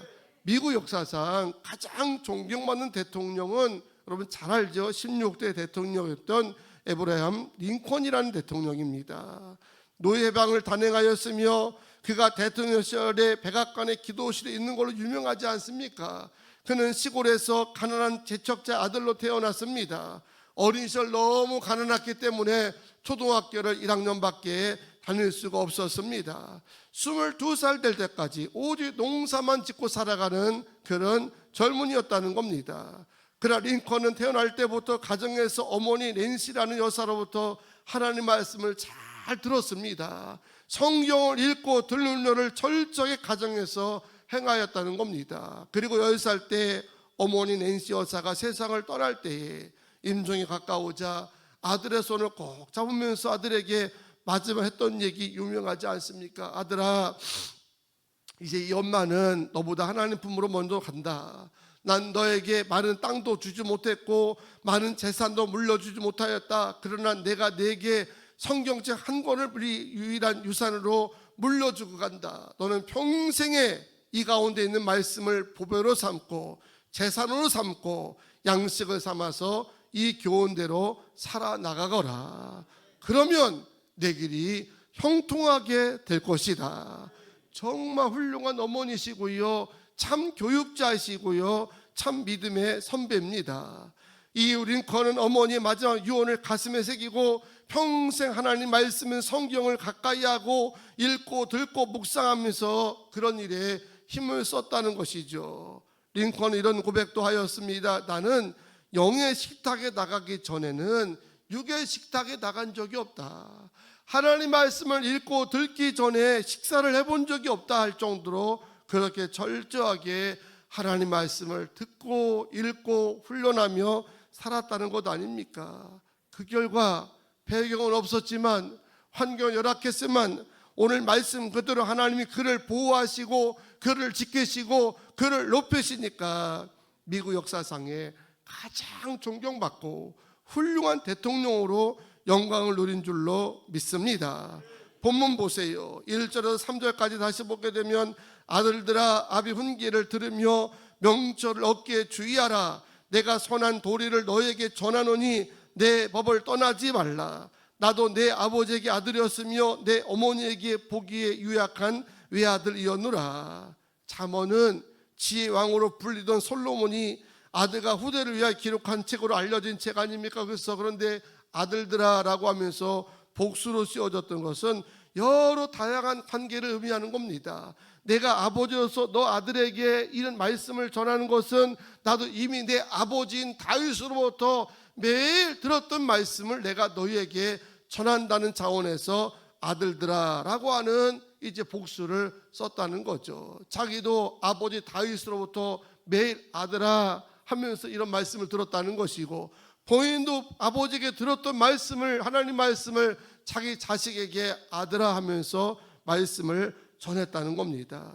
미국 역사상 가장 존경받는 대통령은 여러분 잘 알죠? 16대 대통령이었던 에브라함 링컨이라는 대통령입니다. 노예방을 단행하였으며 그가 대통령 시절에 백악관의 기도실에 있는 걸로 유명하지 않습니까? 그는 시골에서 가난한 재척자 아들로 태어났습니다. 어린 시절 너무 가난했기 때문에 초등학교를 1학년밖에 다닐 수가 없었습니다. 22살 될 때까지 오직 농사만 짓고 살아가는 그런 젊은이였다는 겁니다. 그러나 링컨은 태어날 때부터 가정에서 어머니 낸시라는 여사로부터 하나님 말씀을 잘 들었습니다. 성경을 읽고 듣는 일을 철저히 가정에서 행하였다는 겁니다. 그리고 10살 때 어머니 낸시 여사가 세상을 떠날 때에 임종이 가까우자 아들의 손을 꼭 잡으면서 아들에게 마지막 했던 얘기 유명하지 않습니까? 아들아, 이제 이 엄마는 너보다 하나님 품으로 먼저 간다. 난 너에게 많은 땅도 주지 못했고 많은 재산도 물려주지 못하였다. 그러나 내가 네게 성경책 한 권을 유일한 유산으로 물려주고 간다. 너는 평생에 이 가운데 있는 말씀을 보배로 삼고 재산으로 삼고 양식을 삼아서 이 교훈대로 살아나가거라. 그러면 내 길이 형통하게 될 것이다. 정말 훌륭한 어머니시고요, 참 교육자이시고요, 참 믿음의 선배입니다. 이 링컨은 어머니의 마지막 유언을 가슴에 새기고 평생 하나님 말씀은 성경을 가까이 하고 읽고 듣고 묵상하면서 그런 일에 힘을 썼다는 것이죠. 링컨은 이런 고백도 하였습니다. 나는 영의 식탁에 나가기 전에는 육의 식탁에 나간 적이 없다. 하나님 말씀을 읽고 듣기 전에 식사를 해본 적이 없다 할 정도로 그렇게 철저하게 하나님 말씀을 듣고 읽고 훈련하며 살았다는 것 아닙니까? 그 결과 배경은 없었지만 환경은 열악했지만 오늘 말씀 그대로 하나님이 그를 보호하시고 그를 지키시고 그를 높이시니까 미국 역사상에 가장 존경받고 훌륭한 대통령으로 영광을 누린 줄로 믿습니다. 본문 보세요. 1절에서 3절까지 다시 보게 되면 아들들아 아비 훈계를 들으며 명철을 얻기에 주의하라. 내가 선한 도리를 너에게 전하노니 내 법을 떠나지 말라. 나도 내 아버지에게 아들이었으며 내 어머니에게 보기에 유약한 외아들이었노라. 잠언은 지혜 왕으로 불리던 솔로몬이 아들과 후대를 위하여 기록한 책으로 알려진 책 아닙니까? 그런데 아들들아 라고 하면서 복수로 씌워졌던 것은 여러 다양한 관계를 의미하는 겁니다. 내가 아버지로서 너 아들에게 이런 말씀을 전하는 것은 나도 이미 내 아버지인 다윗으로부터 매일 들었던 말씀을 내가 너희에게 전한다는 차원에서 아들들아 라고 하는 이제 복수를 썼다는 거죠. 자기도 아버지 다윗으로부터 매일 아들아 하면서 이런 말씀을 들었다는 것이고, 본인도 아버지에게 들었던 말씀을, 하나님 말씀을 자기 자식에게 아들아 하면서 말씀을 전했다는 겁니다.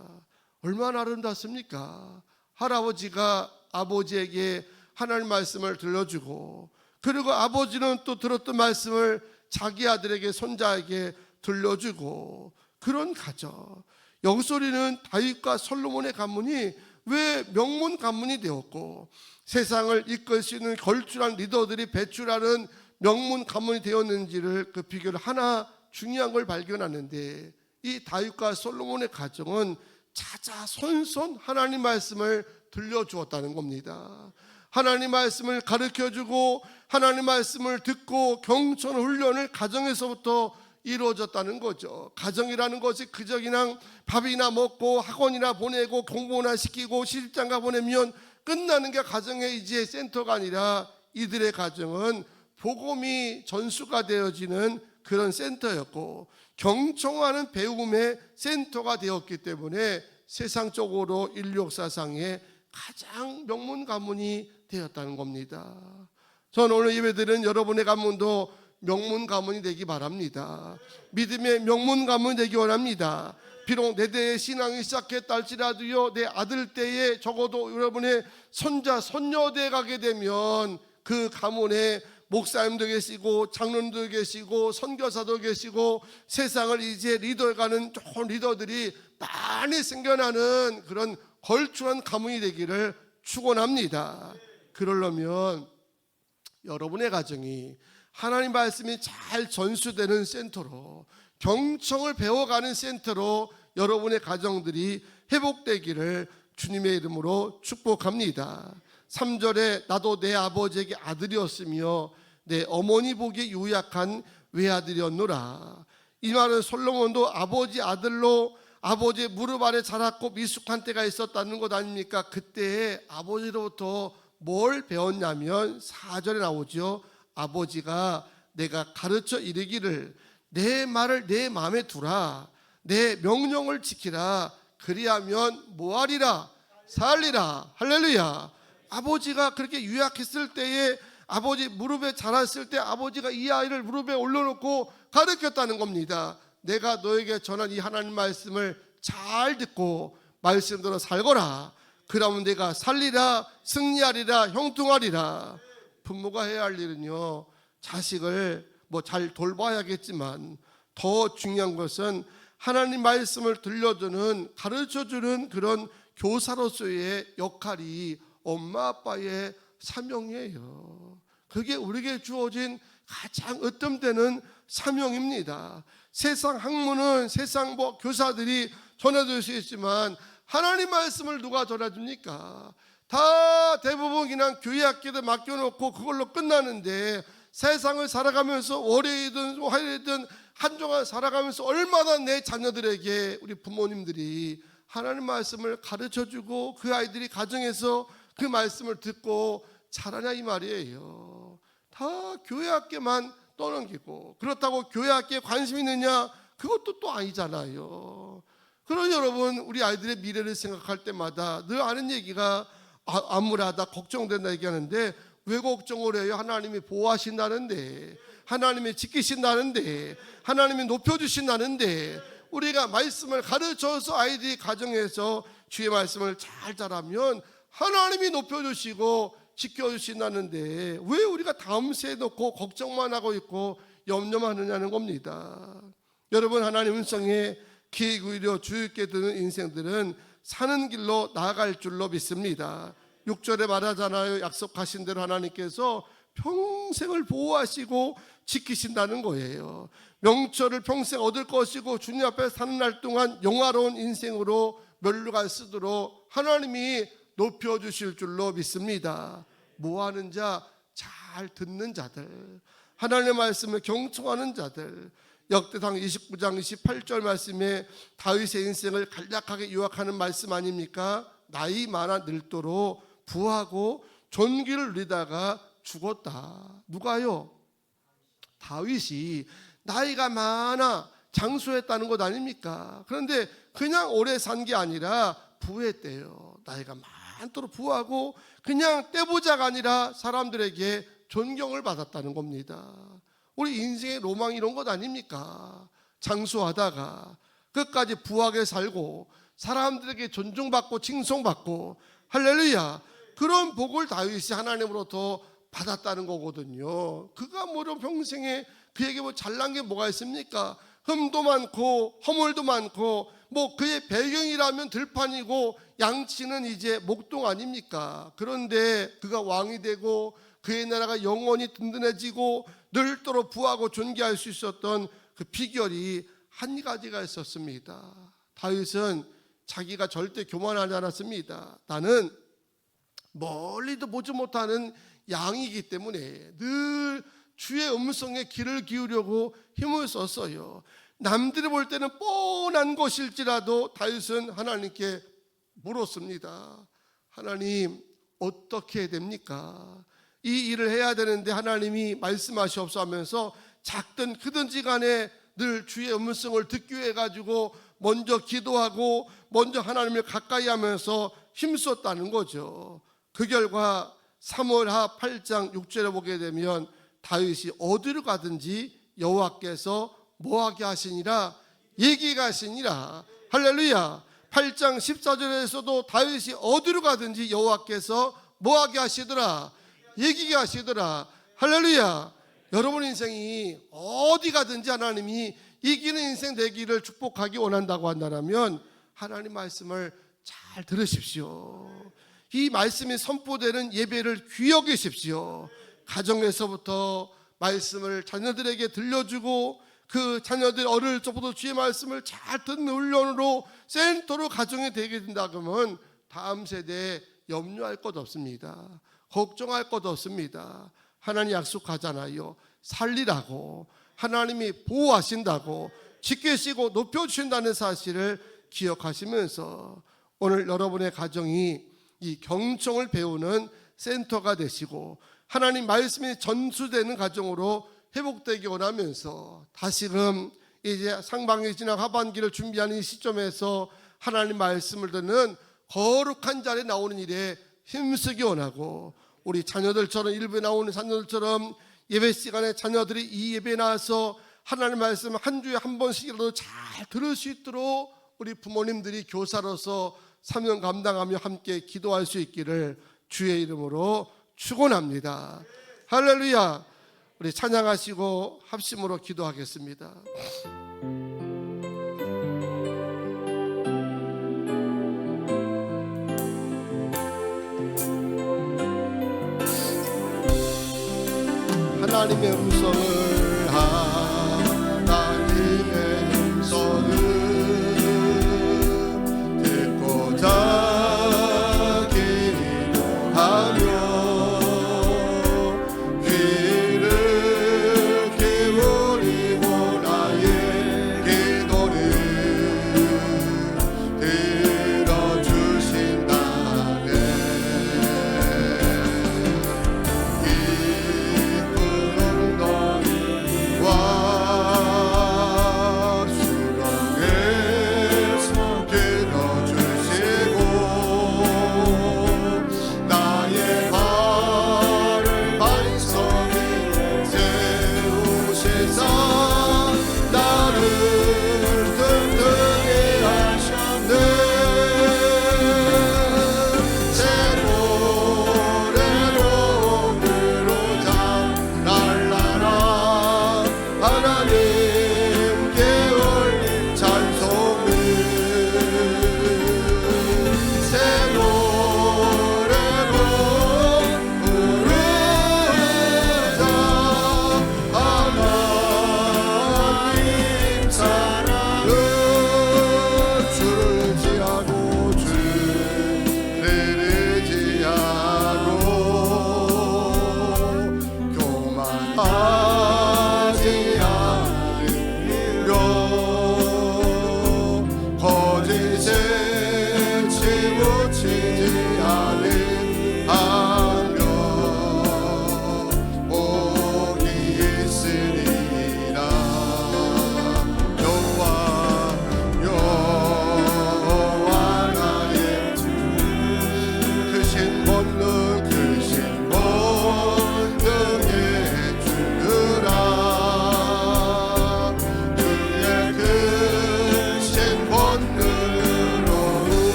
얼마나 아름답습니까? 할아버지가 아버지에게 하나님 말씀을 들려주고, 그리고 아버지는 또 들었던 말씀을 자기 아들에게, 손자에게 들려주고, 그런 가정. 여기서 우리는 다윗과 솔로몬의 가문이 왜 명문 가문이 되었고 세상을 이끌 수 있는 걸출한 리더들이 배출하는 명문 가문이 되었는지를 그 비결을 하나 중요한 걸 발견하는데, 이 다윗과 솔로몬의 가정은 자자손손 하나님 말씀을 들려주었다는 겁니다. 하나님 말씀을 가르쳐주고 하나님 말씀을 듣고 경청 훈련을 가정에서부터 이루어졌다는 거죠. 가정이라는 것이 그저 그냥 밥이나 먹고 학원이나 보내고 공부나 시키고 시집장가 보내면 끝나는 게 가정의 이제 센터가 아니라 이들의 가정은 복음이 전수가 되어지는 그런 센터였고 경청하는 배움의 센터가 되었기 때문에 세상적으로 인류 역사상에 가장 명문 가문이 되었다는 겁니다. 저는 오늘 예배드리는 여러분의 가문도 명문 가문이 되기 바랍니다. 믿음의 명문 가문이 되기 원합니다. 비록 내 대의 신앙이 시작했다 할지라도요, 내 아들 때에 적어도 여러분의 손자 손녀대에 가게 되면 그 가문에 목사님도 계시고 장로님도 계시고 선교사도 계시고 세상을 이제 리더해가는 좋은 리더들이 많이 생겨나는 그런 걸출한 가문이 되기를 축원합니다. 그러려면 여러분의 가정이 하나님 말씀이 잘 전수되는 센터로, 경청을 배워가는 센터로 여러분의 가정들이 회복되기를 주님의 이름으로 축복합니다. 3절에 나도 내 아버지에게 아들이었으며 내 어머니 보기에 유약한 외아들이었노라. 이 말은 솔로몬도 아버지 아들로 아버지의 무릎 아래 자랐고 미숙한 때가 있었다는 것 아닙니까? 그때에 아버지로부터 뭘 배웠냐면 4절에 나오죠. 아버지가 내가 가르쳐 이르기를 내 말을 내 마음에 두라, 내 명령을 지키라, 그리하면 뭐하리라? 살리라. 할렐루야. 아버지가 그렇게 유약했을 때에, 아버지 무릎에 자랐을 때 아버지가 이 아이를 무릎에 올려놓고 가르쳤다는 겁니다. 내가 너에게 전한 이 하나님 말씀을 잘 듣고 말씀대로 살거라. 그러면 내가 살리라, 승리하리라, 형통하리라. 부모가 해야 할 일은요, 자식을 뭐 잘 돌봐야겠지만 더 중요한 것은 하나님 말씀을 들려주는, 가르쳐주는 그런 교사로서의 역할이 엄마 아빠의 사명이에요. 그게 우리에게 주어진 가장 으뜸되는 사명입니다. 세상 학문은 세상 뭐 교사들이 전해줄 수 있지만 하나님 말씀을 누가 전해줍니까? 다 대부분 그냥 교회 학교에 맡겨놓고 그걸로 끝나는데, 세상을 살아가면서 월요일이든 화요일이든 한동안 살아가면서 얼마나 내 자녀들에게 우리 부모님들이 하나님 말씀을 가르쳐주고 그 아이들이 가정에서 그 말씀을 듣고 자라냐 이 말이에요. 다 교회 학교만 떠넘기고, 그렇다고 교회 학교에 관심 있느냐? 그것도 또 아니잖아요. 그러니 여러분, 우리 아이들의 미래를 생각할 때마다 늘 하는 얘기가 암울하다, 걱정된다 얘기하는데, 왜 걱정을 해요? 하나님이 보호하신다는데, 하나님이 지키신다는데, 하나님이 높여주신다는데, 우리가 말씀을 가르쳐서 아이들이 가정에서 주의 말씀을 잘 자라면 하나님이 높여주시고 지켜주신다는데, 왜 우리가 다음 세에 놓고 걱정만 하고 있고 염려만 하느냐는 겁니다. 여러분, 하나님 음성에 귀 기울여 주의 있게 듣는 인생들은 사는 길로 나아갈 줄로 믿습니다. 6절에 말하잖아요. 약속하신 대로 하나님께서 평생을 보호하시고 지키신다는 거예요. 명철을 평생 얻을 것이고 주님 앞에 사는 날 동안 영화로운 인생으로 면류관 쓰도록 하나님이 높여주실 줄로 믿습니다. 모하는 자, 잘 듣는 자들, 하나님의 말씀을 경청하는 자들. 역대상 29장 28절 말씀에 다윗의 인생을 간략하게 요약하는 말씀 아닙니까? 나이 많아 늙도록 부하고 존귀를 누리다가 죽었다. 누가요? 다윗이 나이가 많아 장수했다는 것 아닙니까? 그런데 그냥 오래 산 게 아니라 부했대요. 나이가 많도록 부하고 그냥 떼보자가 아니라 사람들에게 존경을 받았다는 겁니다. 우리 인생의 로망 이런 것 아닙니까? 장수하다가 끝까지 부하게 살고 사람들에게 존중받고 칭송받고, 할렐루야, 그런 복을 다윗이 하나님으로부터 받았다는 거거든요. 그가 뭐로 평생에 그에게 뭐 잘난 게 뭐가 있습니까? 흠도 많고 허물도 많고, 뭐 그의 배경이라면 들판이고 양치는 이제 목동 아닙니까? 그런데 그가 왕이 되고 그의 나라가 영원히 든든해지고 늘도록 부하고 존귀할 수 있었던 그 비결이 한 가지가 있었습니다. 다윗은 자기가 절대 교만하지 않았습니다. 나는 멀리도 보지 못하는 양이기 때문에 늘 주의 음성에 귀를 기울이려고 힘을 썼어요. 남들이 볼 때는 뻔한 것일지라도 다윗은 하나님께 물었습니다. 하나님, 어떻게 해야 됩니까? 이 일을 해야 되는데 하나님이 말씀하시옵소서 하면서 작든 크든지 간에 늘 주의 음성을 듣기 위해 가지고 먼저 기도하고 먼저 하나님을 가까이 하면서 힘썼다는 거죠. 그 결과 사무엘하 8장 6절에 보게 되면 다윗이 어디로 가든지 여호와께서 뭐하게 하시니라? 얘기가 하시니라. 할렐루야. 8장 14절에서도 다윗이 어디로 가든지 여호와께서 뭐하게 하시더라? 얘기게 하시더라. 할렐루야. 여러분 인생이 어디 가든지 하나님이 이기는 인생 되기를 축복하기 원한다고 한다면 하나님 말씀을 잘 들으십시오. 이 말씀이 선포되는 예배를 귀히 여기십시오. 가정에서부터 말씀을 자녀들에게 들려주고 그 자녀들 어릴 적부터 주의 말씀을 잘 듣는 훈련으로 센터로 가정이 되게 된다 그러면 다음 세대에 염려할 것 없습니다. 걱정할 것 없습니다. 하나님 약속하잖아요. 살리라고, 하나님이 보호하신다고, 지키시고 높여주신다는 사실을 기억하시면서 오늘 여러분의 가정이 이 경청을 배우는 센터가 되시고 하나님 말씀이 전수되는 가정으로 회복되기 원하면서 다시금 이제 상반기 지나 하반기를 준비하는 이 시점에서 하나님 말씀을 듣는 거룩한 자리에 나오는 일에 힘쓰기 원하고, 우리 자녀들처럼 일부에 나오는 자녀들처럼 예배 시간에 자녀들이 이 예배에 나와서 하나님 말씀 한 주에 한 번씩이라도 잘 들을 수 있도록 우리 부모님들이 교사로서 사명 감당하며 함께 기도할 수 있기를 주의 이름으로 축원합니다. 할렐루야. 우리 찬양하시고 합심으로 기도하겠습니다. 하나님의 음성을 하나님의 음성을 듣고자 기도하며 귀를 기울이고 나의 기도를 들어주신다네.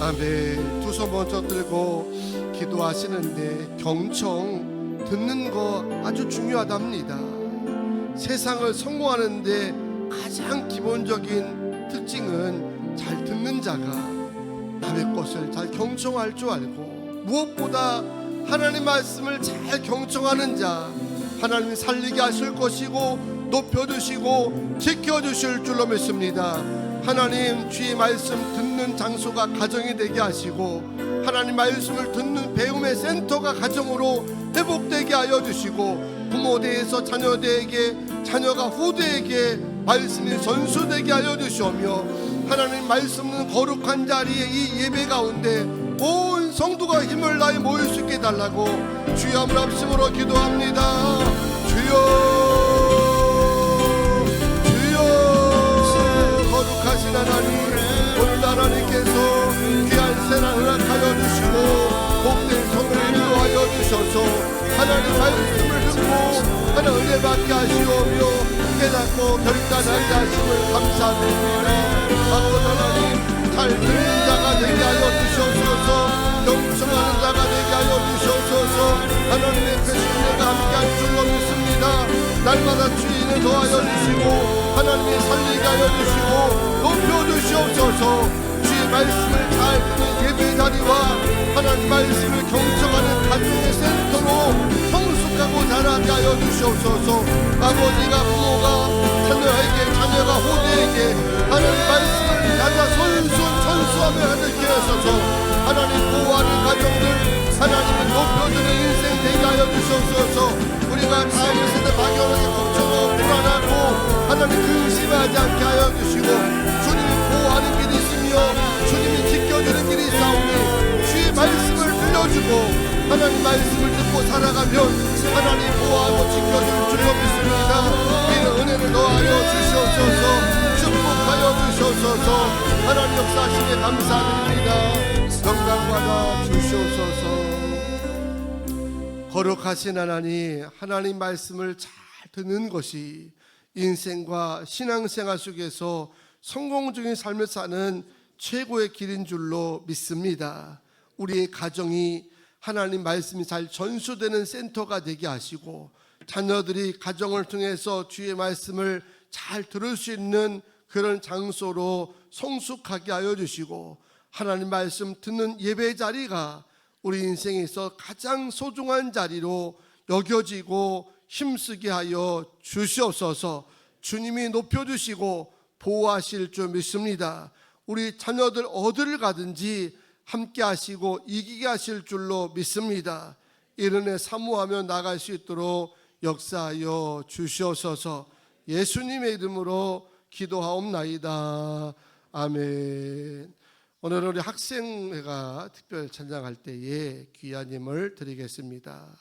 아멘. 두 손 먼저 들고 기도하시는데 경청 듣는 거 아주 중요하답니다. 세상을 성공하는데 가장 기본적인 특징은 잘 듣는 자가 남의 것을 잘 경청할 줄 알고, 무엇보다 하나님 말씀을 잘 경청하는 자 하나님이 살리게 하실 것이고 높여주시고 지켜주실 줄로 믿습니다. 하나님 주의 말씀 듣는 장소가 가정이 되게 하시고, 하나님 말씀을 듣는 배움의 센터가 가정으로 회복되게 하여 주시고, 부모대에서 자녀대에게, 자녀가 후대에게 말씀이 전수되게 하여 주시오며, 하나님 말씀은 거룩한 자리에 이 예배 가운데 온 성도가 힘을 다해 모일 수 있게 해달라고 주의 한번 합심으로 기도합니다. 주여, 거룩하신 하나님, 오늘 하나님께서 귀한 새날 허락하여 주시고 복된 성을 인도하여 주셔서 하나님 말씀을 듣고 하나님 은혜 받게 하시오며 깨닫고 결단하게 하심을 감사드립니다. 아버지 하나님, 잘 듣는 자가 되게 하여 주셔서 경청하는 자가 되게 하여 주셔서 하나님의 배신내가 함께할 줄로 믿습니다. 날마다 주인을 더하여 주시고 하나님의 살리게 하여 주시고 높여주시옵소서. 주의 말씀을 잘 듣는 예배 자리와 하나님 말씀을 경청하는 가정의 센터로 성숙하고 자라게 하여 주시옵소서. 아버지가 부모가 자녀에게, 자녀가 후대에게 하나님 말씀을 찾아 손수하며 하게 하소서. 하나님 보호하는 가정들, 하나님을 높여주는 인생 되게 하여 주시옵소서. 우리가 다음을 세대 막연하게 걱정하고 불안하고 하나님 근심하지 않게 하여 주시고 주님이 보호하는 길이 있으며 주님이 지켜주는 길이 있사오니 주의 말씀을 들려주고 하나님 말씀을 듣고 살아가면 하나님 보호하고 지켜줄 줄로 믿습니다. 이런 은혜를 더하여 주시옵소서. 축복하여 주시옵소서. 하나님 역사하시기에 감사드립니다. 영광 받아 주시옵소서. 거룩하신 하나님 말씀을 잘 듣는 것이 인생과 신앙생활 속에서 성공적인 삶을 사는 최고의 길인 줄로 믿습니다. 우리의 가정이 하나님 말씀이 잘 전수되는 센터가 되게 하시고 자녀들이 가정을 통해서 주의 말씀을 잘 들을 수 있는 그런 장소로 성숙하게 하여 주시고 하나님 말씀 듣는 예배 자리가 우리 인생에 있어 가장 소중한 자리로 여겨지고 힘쓰게 하여 주시옵소서. 주님이 높여주시고 보호하실 줄 믿습니다. 우리 자녀들 어디를 가든지 함께 하시고 이기게 하실 줄로 믿습니다. 이런 애 사모하며 나갈 수 있도록 역사하여 주시옵소서. 예수님의 이름으로 기도하옵나이다. 아멘. 오늘 우리 학생회가 특별 찬양할 때에 귀한 힘을 드리겠습니다.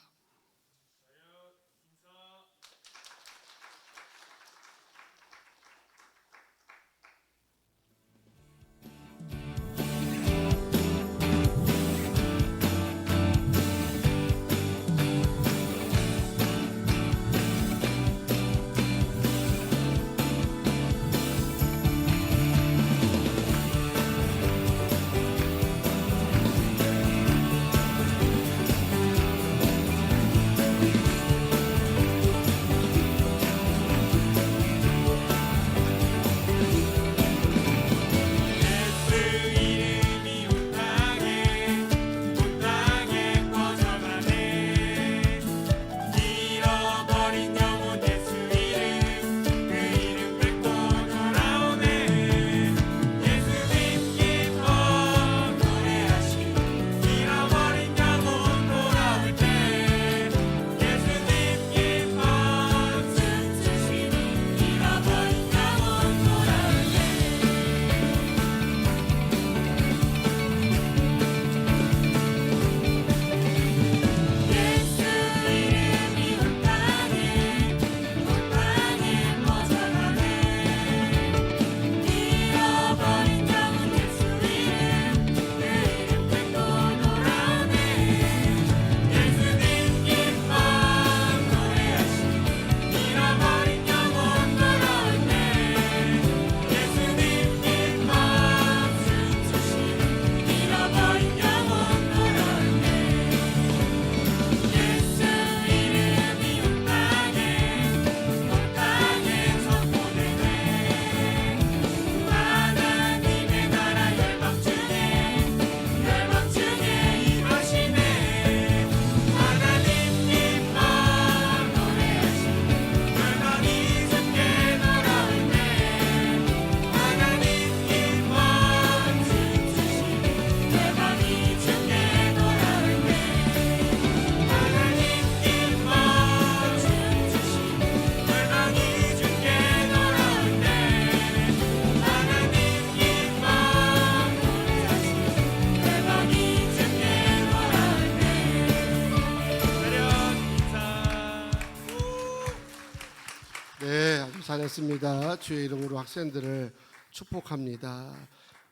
잘했습니다. 주의 이름으로 학생들을 축복합니다.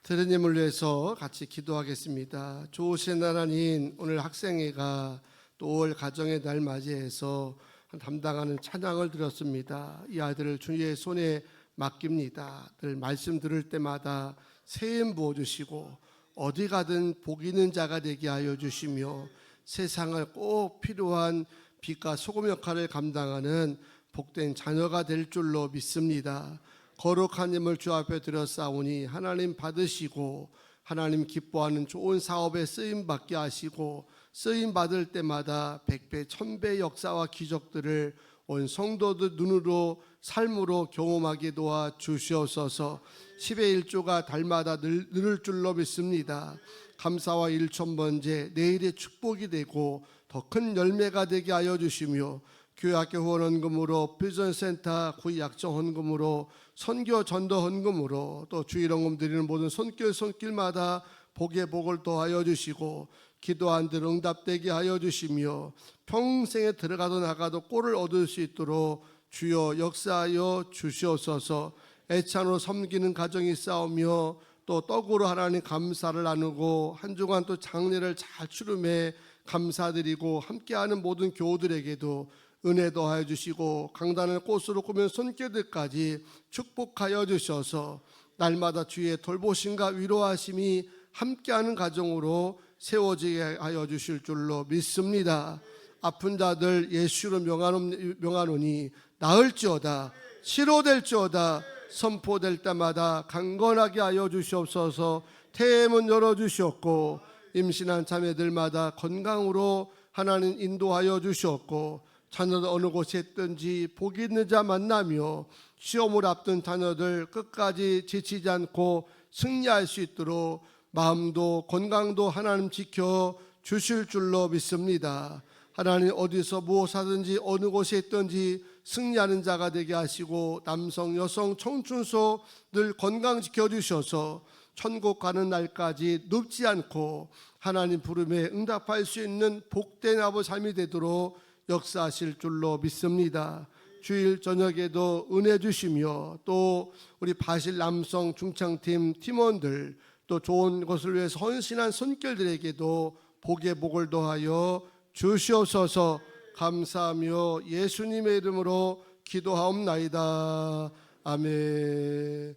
들은 힘을 위해서 같이 기도하겠습니다. 좋으신 하나님, 오늘 학생회가 또 5월 가정의 날 맞이해서 담당하는 찬양을 드렸습니다. 이 아들을 주의 손에 맡깁니다. 늘 말씀 들을 때마다 새힘 부어주시고 어디 가든 복 있는 자가 되게 하여 주시며 세상을 꼭 필요한 빛과 소금 역할을 감당하는 복된 자녀가 될 줄로 믿습니다. 거룩한 힘을 주 앞에 드렸사오니 하나님 받으시고 하나님 기뻐하는 좋은 사업에 쓰임받게 하시고 쓰임받을 때마다 100배 1000배 역사와 기적들을 온 성도들 눈으로 삶으로 경험하게 도와 주시옵소서. 10의 1조가 달마다 늘을 줄로 믿습니다. 감사와 일천번제 내일의 축복이 되고 더 큰 열매가 되게 하여 주시며, 교회학교 후원 헌금으로, 비전센터 구의 약정 헌금으로, 선교 전도 헌금으로, 또 주일 헌금 드리는 모든 손길마다 복의 복을 더하여 주시고, 기도한 들 응답되게 하여 주시며, 평생에 들어가도 나가도 꼴을 얻을 수 있도록 주여 역사하여 주시옵소서. 애찬으로 섬기는 가정이 싸우며 또 떡으로 하나님 감사를 나누고 한 주간 또 장례를 잘 치름해 감사드리고 함께하는 모든 교우들에게도 은혜 더하여 주시고, 강단을 꽃으로 꾸민 손길들까지 축복하여 주셔서 날마다 주의 돌보심과 위로하심이 함께하는 가정으로 세워지게 하여 주실 줄로 믿습니다. 아픈 자들 예수로 명하노니 나을지어다, 치료될지어다, 선포될 때마다 강건하게 하여 주시옵소서. 태문 열어주시옵고, 임신한 자매들마다 건강으로 하나님 인도하여 주시옵고, 자녀들 어느 곳에 있든지 복이 있는 자 만나며 시험을 앞둔 자녀들 끝까지 지치지 않고 승리할 수 있도록 마음도 건강도 하나님 지켜 주실 줄로 믿습니다. 하나님 어디서 무엇하든지 어느 곳에 있든지 승리하는 자가 되게 하시고, 남성 여성 청춘소 늘 건강 지켜주셔서 천국 가는 날까지 눕지 않고 하나님 부름에 응답할 수 있는 복된 아버지 삶이 되도록 역사하실 줄로 믿습니다. 주일 저녁에도 은혜 주시며, 또 우리 바실 남성 중창팀 팀원들, 또 좋은 것을 위해서 헌신한 손길들에게도 복의 복을 더하여 주시옵소서. 감사하며 예수님의 이름으로 기도하옵나이다. 아멘.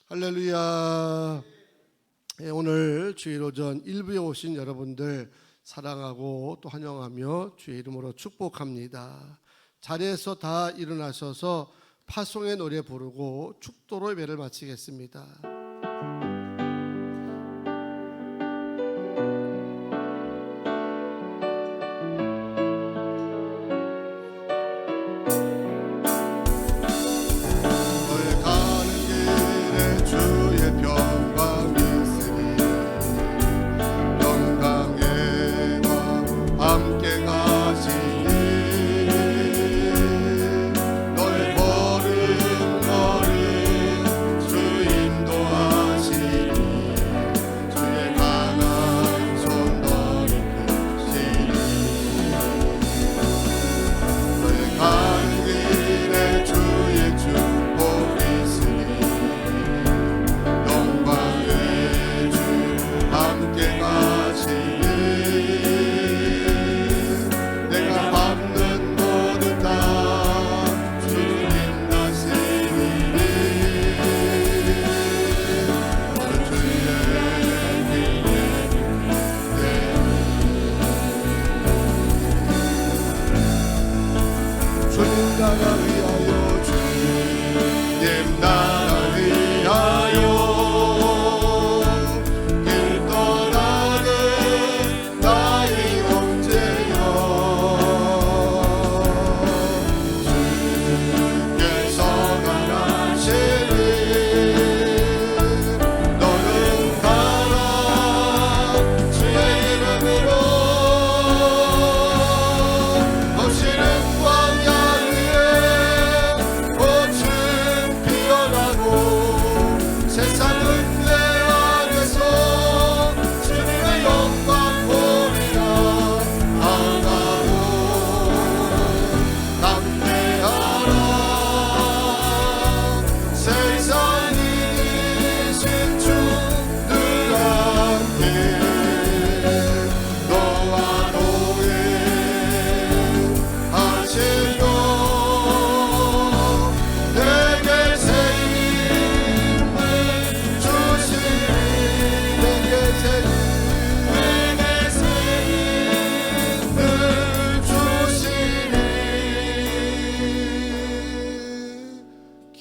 할렐루야. 오늘 주일 오전 일부에 오신 여러분들 사랑하고 또 환영하며 주의 이름으로 축복합니다. 자리에서 다 일어나셔서 파송의 노래 부르고 축도로 예배를 마치겠습니다.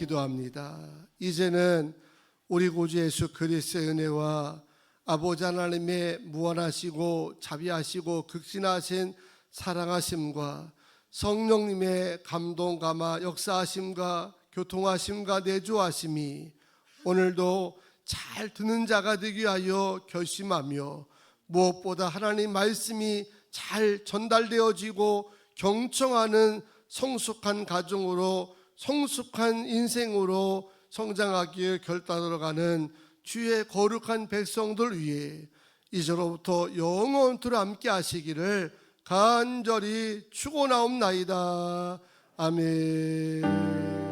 기도합니다. 이제는 우리 구주 예수 그리스도의 은혜와 아버지 하나님의 무한하시고 자비하시고 극진하신 사랑하심과 성령님의 감동 감화 역사하심과 교통하심과 내주하심이 오늘도 잘 듣는 자가 되기 위하여 결심하며 무엇보다 하나님 말씀이 잘 전달되어지고 경청하는 성숙한 가정으로 성숙한 인생으로 성장하기에 결단으로 가는 주의 거룩한 백성들 위해 이제로부터 영원토록 함께 하시기를 간절히 축원하옵나이다. 아멘.